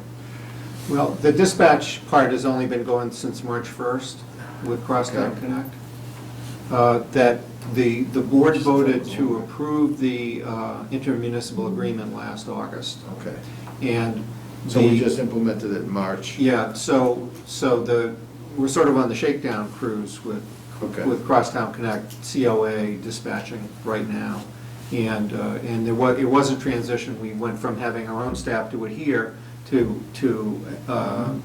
Well, the dispatch part has only been going since March 1st with Crosstown Connect. That the board voted to approve the intermunicipal agreement last August. Okay. And so we just implemented it in March. Yeah, so we're sort of on the shakedown cruise with Crosstown Connect, COA dispatching right now. And it was a transition. We went from having our own staff do it here to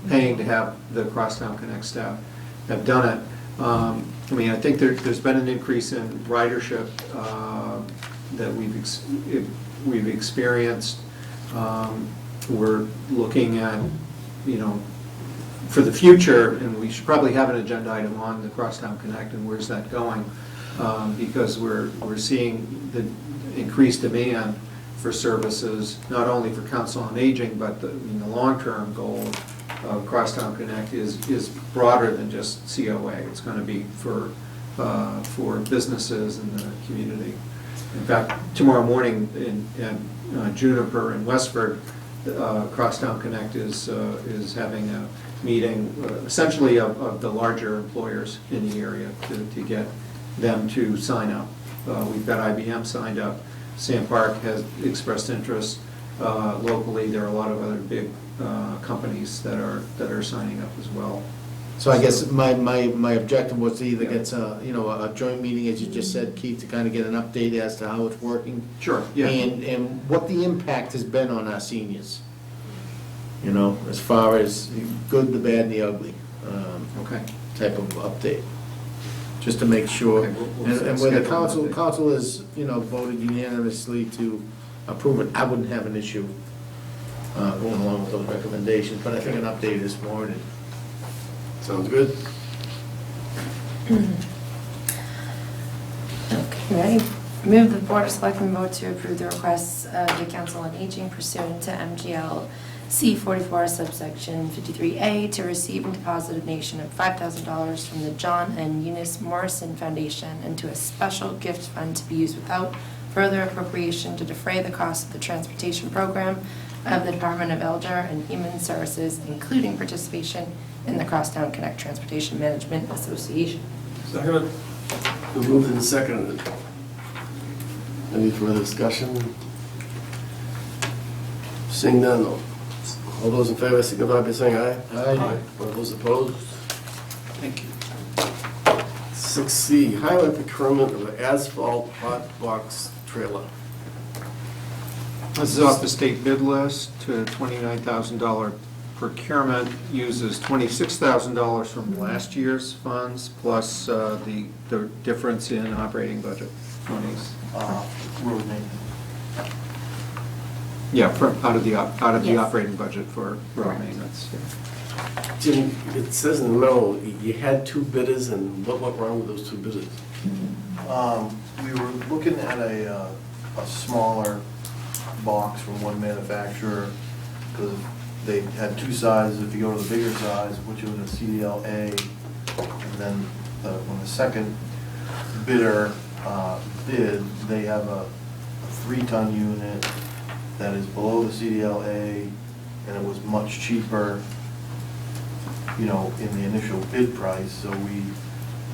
paying to have the Crosstown Connect staff have done it. I mean, I think there's been an increase in ridership that we've experienced. We're looking at, for the future, and we should probably have an agenda item on the Crosstown Connect and where's that going. because we're seeing the increased demand for services, not only for Council on Aging, but the long-term goal of Crosstown Connect is broader than just COA. It's going to be for businesses in the community. In fact, tomorrow morning in Juniper in Westford, Crosstown Connect is having a meeting essentially of the larger employers in the area to get them to sign up. We've got IBM signed up. Sam Park has expressed interest. Locally, there are a lot of other big companies that are signing up as well. So I guess my objective was to either get a joint meeting, as you just said, Keith, to kind of get an update as to how it's working. Sure, yeah. And what the impact has been on our seniors. As far as the good, the bad, and the ugly. Okay. Type of update. Just to make sure. Okay, we'll And where the schedule an update. council has, voted unanimously to approve it, I wouldn't have an issue going along with those recommendations, but I think an update is warranted. Sounds good. Okay, ready? Move the Board of Selectmen vote to approve the requests of the Council on Aging pursuant to MGL C44 subsection 53A to receive and deposit a donation of $5,000 from the John and Eunice Morrison Foundation into a special gift fund to be used without further appropriation to defray the cost of the transportation program of the Department of Elder and Human Services, including participation in the Crosstown Connect Transportation Management Association. Second. Moved and seconded. Any further discussion? Seeing none, all those in favor signify by saying aye. Aye. All those opposed? Thank you. 6C, highway procurement of an asphalt hot box trailer. This is off the state bid list, $29,000 procurement, uses $26,000 from last year's funds, plus the difference in operating budget monies. Road maintenance. Yeah, out of the Yes. operating budget for road Correct. maintenance. Yeah. Jim, it says in the memo, you had two bidders, and what went wrong with those two bidders? We were looking at a smaller box from one manufacturer, because they had two sizes. If you go to the bigger size, which was a CDL-A, and then when the second bidder bid, they have a 3-ton unit that is below the CDL-A, and it was much cheaper, in the initial bid price, so we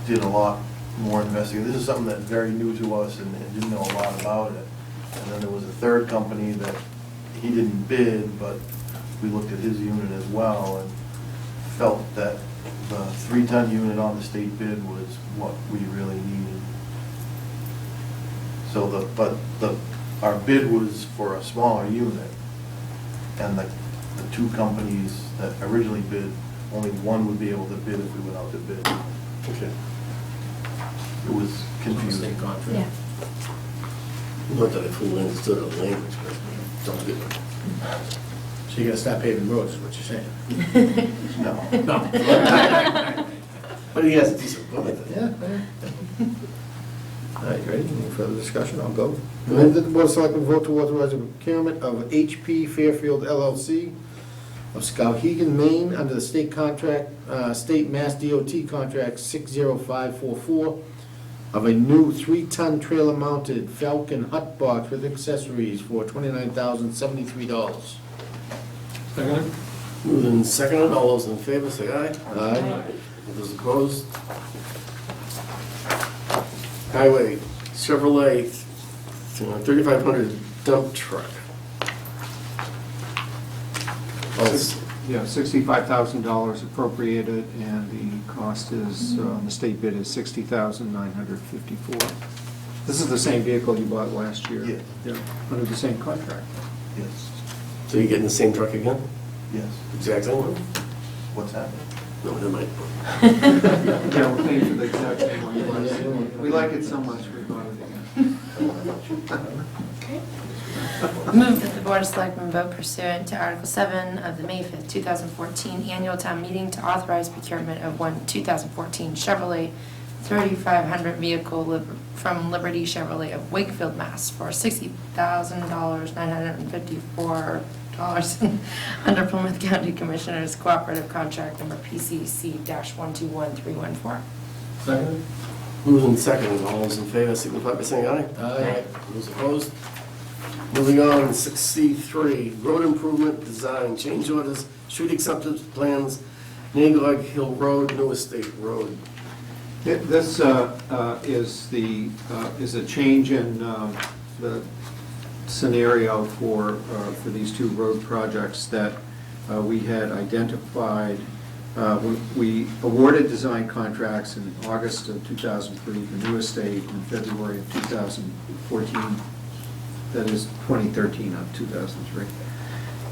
did a lot more investigating. This is something that's very new to us and didn't know a lot about it. And then there was a third company that he didn't bid, but we looked at his unit as well and felt that the 3-ton unit on the state bid was what we really needed. So our bid was for a smaller unit, and the two companies that originally bid, only one would be able to bid if we went out to bid. Okay. It was confusing. Yeah. Not that I fully understood the language, but sounds good. So you're gonna stop paving roads, is what you're saying? No. No. But he has a decent point. Yeah. All right, you ready? Any further discussion? I'll go. Move that the Board of Selectmen vote to authorize the procurement of HP Fairfield LLC of Skowhegan, Maine, under the state contract, State Mass DOT contract 60544, of a new 3-ton trailer-mounted Falcon hut box with accessories for $29,073. Second. Moved and seconded, all those in favor say aye. Aye. All those opposed? Highway Chevrolet 3500 dump truck. Yeah, $65,000 appropriated, and the cost is, the state bid is $60,954. This is the same vehicle you bought last year? Yeah. Yeah, under the same contract. Yes. So you're getting the same truck again? Yes. Exact same one? What's that? No, never mind. Yeah, we're paying for the exact same one. We like it so much, we bought it again. Move that the Board of Selectmen vote pursuant to Article 7 of the May 5th, 2014 Annual Town Meeting to authorize procurement of one 2014 Chevrolet 3500 vehicle from Liberty Chevrolet of Wakefield, Mass. for $60,954 under Plymouth County Commissioners Cooperative Contract Number PCC-121314. Second. Moved and seconded. All those in favor signify by saying aye. Aye. Those opposed? Moving on, 6C3, road improvement design, change orders, street acceptance plans, Nagog Hill Road, New Estate Road. This is a change in the scenario for these two road projects that we had identified. We awarded design contracts in August of 2003 for New Estate, in February of 2014, that is 2013 of 2003,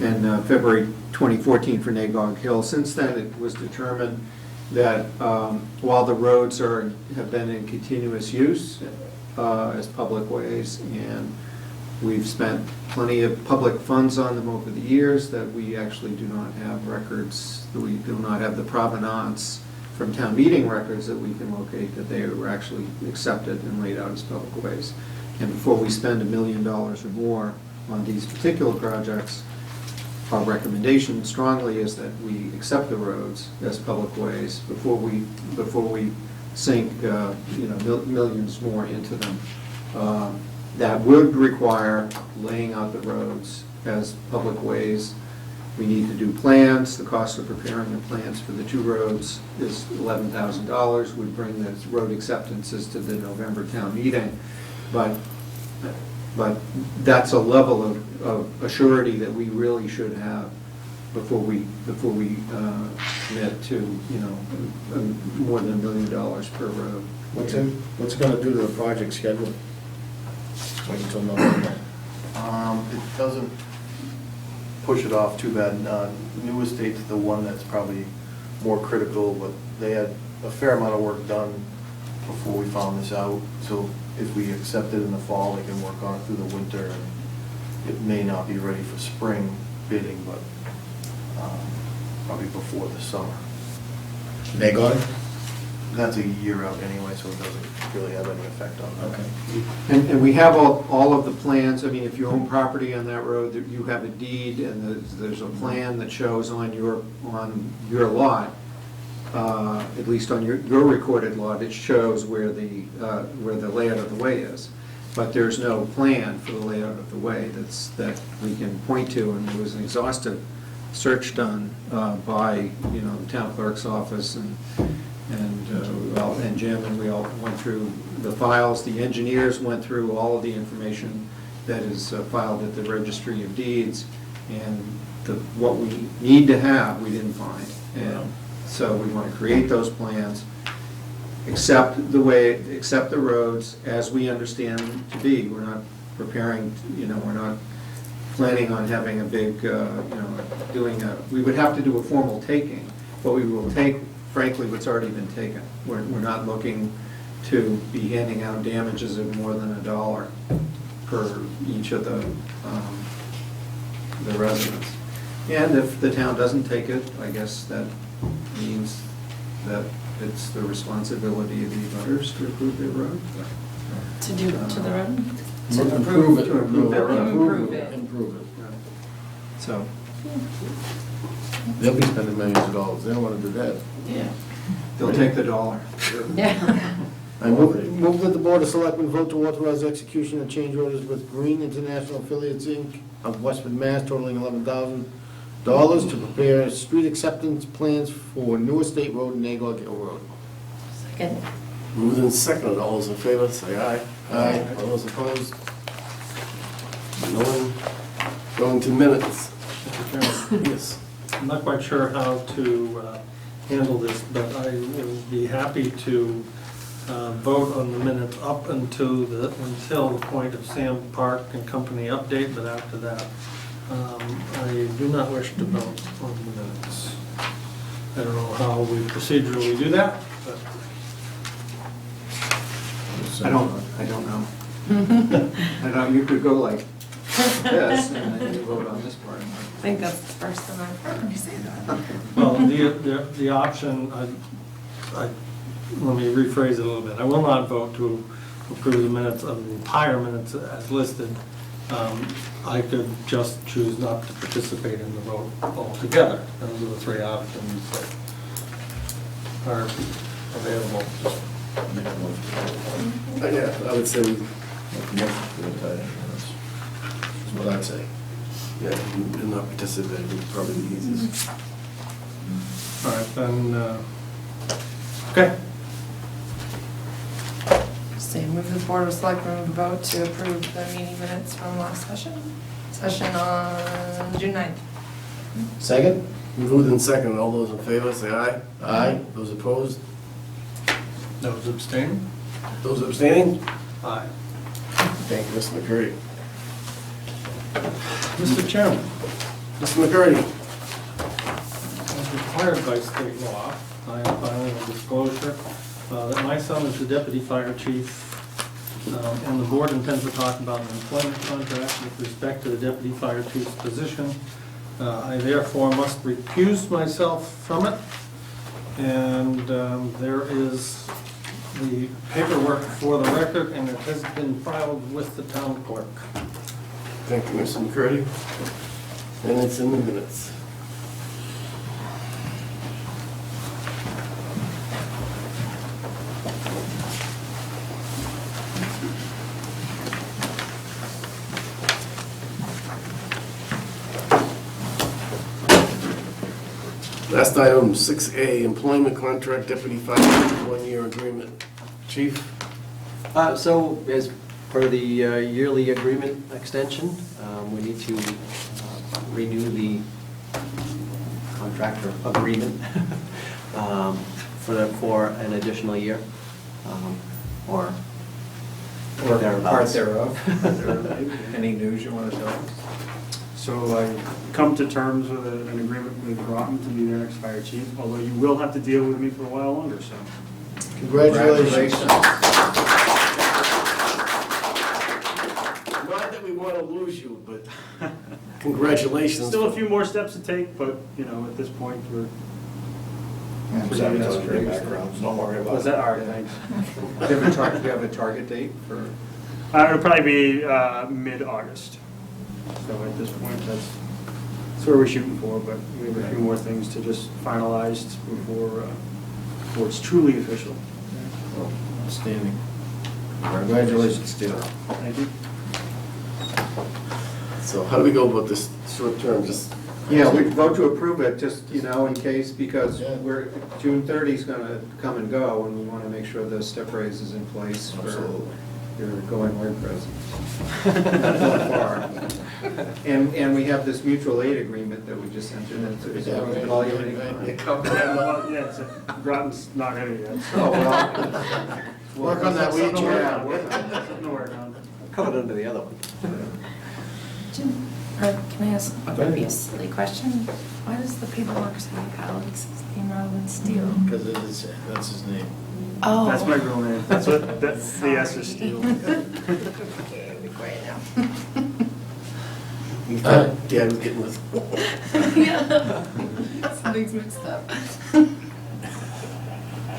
and February 2014 for Nagog Hill. Since then, it was determined that while the roads have been in continuous use as public ways, and we've spent plenty of public funds on them over the years, that we actually do not have records, that we do not have the provenance from town meeting records that we can locate that they were actually accepted and laid out as public ways. And before we spend $1 million or more on these particular projects, our recommendation strongly is that we accept the roads as public ways before we sink millions more into them. That would require laying out the roads as public ways. We need to do plans. The cost of preparing the plans for the two roads is $11,000. Would bring the road acceptances to the November town meeting. But that's a level of assurity that we really should have before we commit to more than $1 million per road. What's it gonna do to the project schedule? Wait until November. It doesn't push it off too bad. New Estate's the one that's probably more critical, but they had a fair amount of work done before we found this out. So if we accept it in the fall, they can work on it through the winter, and it may not be ready for spring bidding, but probably before the summer. Nagog? That's a year out anyway, so it doesn't really have any effect on that. Okay. And we have all of the plans. I mean, if you own property on that road, you have a deed, and there's a plan that shows on your lot, at least on your recorded lot, it shows where the layout of the way is. But there's no plan for the layout of the way that we can point to, and there was an exhaustive search done by the town clerk's office and Jim, and we all went through the files. The engineers went through all of the information that is filed at the Registry of Deeds, and what we need to have, we didn't find. And so we want to create those plans, accept the roads as we understand them to be. We're not preparing, we're not planning on having a big, we would have to do a formal taking, but we will take, frankly, what's already been taken. We're not looking to be handing out damages of more than $1 per each of the residents. And if the town doesn't take it, I guess that means that it's the responsibility of the abutters to approve their road. To do to the road? To improve it. To improve their road. Improve it. So, They'll be spending millions of dollars. They don't wanna do that. Yeah. they'll take the dollar. Yeah. I move that the Board of Selectmen vote to authorize execution of change orders with Green International Affiliates, Inc. of Westford, Mass. totaling $11,000 to prepare street acceptance plans for New Estate Road and Nagog Hill Road. Second. Moved and seconded. All those in favor, say aye. Aye. All those opposed? No one going to minutes. Yes. I'm not quite sure how to handle this, but I will be happy to vote on the minutes up until the point of Sam Park and Company update, but after that, I do not wish to vote on the minutes. I don't know how we procedurally do that, but. I don't know. I know, you could go like this, and then you vote on this part. I think that's the first time I've heard you say that. Well, the option, let me rephrase it a little bit. I will not vote to approve the minutes of the entire minutes as listed. I could just choose not to participate in the vote altogether. Those are the three options that are available. Yeah, I would say, That's what I'd say. yeah, and not participate would probably be easiest. All right, then, okay. Say, move the Board of Selectmen vote to approve the meeting minutes from last session on June 9th. Second? Moved in second, all those in favor, say aye. Aye. Those opposed? Those abstaining? Those abstaining? Aye. Thank you, Mr. McCurdy. Mr. Chairman, Mr. McCurdy? as required by state law, I am filing a disclosure that my son is the deputy fire chief, and the board intends to talk about an employment contract with respect to the deputy fire chief's position. I therefore must recuse myself from it, and there is the paperwork for the record, and it has been filed with the town clerk. Thank you, Mr. McCurdy. And it's in the minutes. Last item, 6A, employment contract, deputy fire chief, one-year agreement. Chief? So as per the yearly agreement extension, we need to renew the contractor agreement for an additional year, or Or part thereabouts. thereof. Any news you want to tell us? So I come to terms with an agreement with Groton to be their next fire chief, although you will have to deal with me for a while longer, so. Congratulations. Not that we want to lose you, but congratulations. Still a few more steps to take, but, you know, at this point, we're. That's great background, so don't worry about it. Was that, all right, thanks. Do you have a target date for? It'll probably be mid-August. So at this point, that's where we're shooting for, but we have a few more things to just finalize before it's truly official. Outstanding. Congratulations, Steve. Thank you. So how do we go about this short term, just? Yeah, we vote to approve it, just, in case, because June 30 is going to come and go, and we want to make sure the step raise is in place for your going away present. Not going far. And we have this mutual aid agreement that we just entered into. Is that what all you're ready for? Groton's not ready yet. Oh, well. Work on that, we Something to work on. Covered under the other one. Jim, can I ask a maybe a silly question? Why does the paperwork say Alex's name rather than Steele? Because that's his name. Oh. That's my real name. That's what, that's the S is Steele. Okay, I'll be quiet now. Yeah, we're getting this. Yeah. Something's mixed up.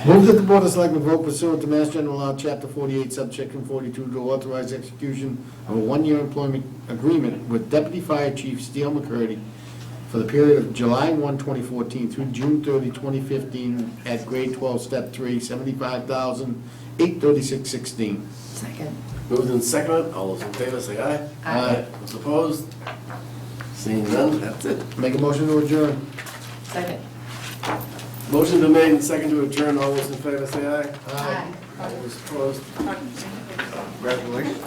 Move that the Board of Selectmen vote pursuant to Mass General Law, Chapter 48, Subsection 42, to authorize execution of a one-year employment agreement with Deputy Fire Chief Steele McCurdy for the period of July 1, 2014 through June 30, 2015 at grade 12, step 3, $75,836.16. Second. Moved and seconded, all those in favor say aye. Aye. Those opposed? Seeing none, that's it. Make a motion to adjourn. Second. Motion been made and seconded to adjourn, all those in favor say aye. Aye. All those opposed? Congratulations.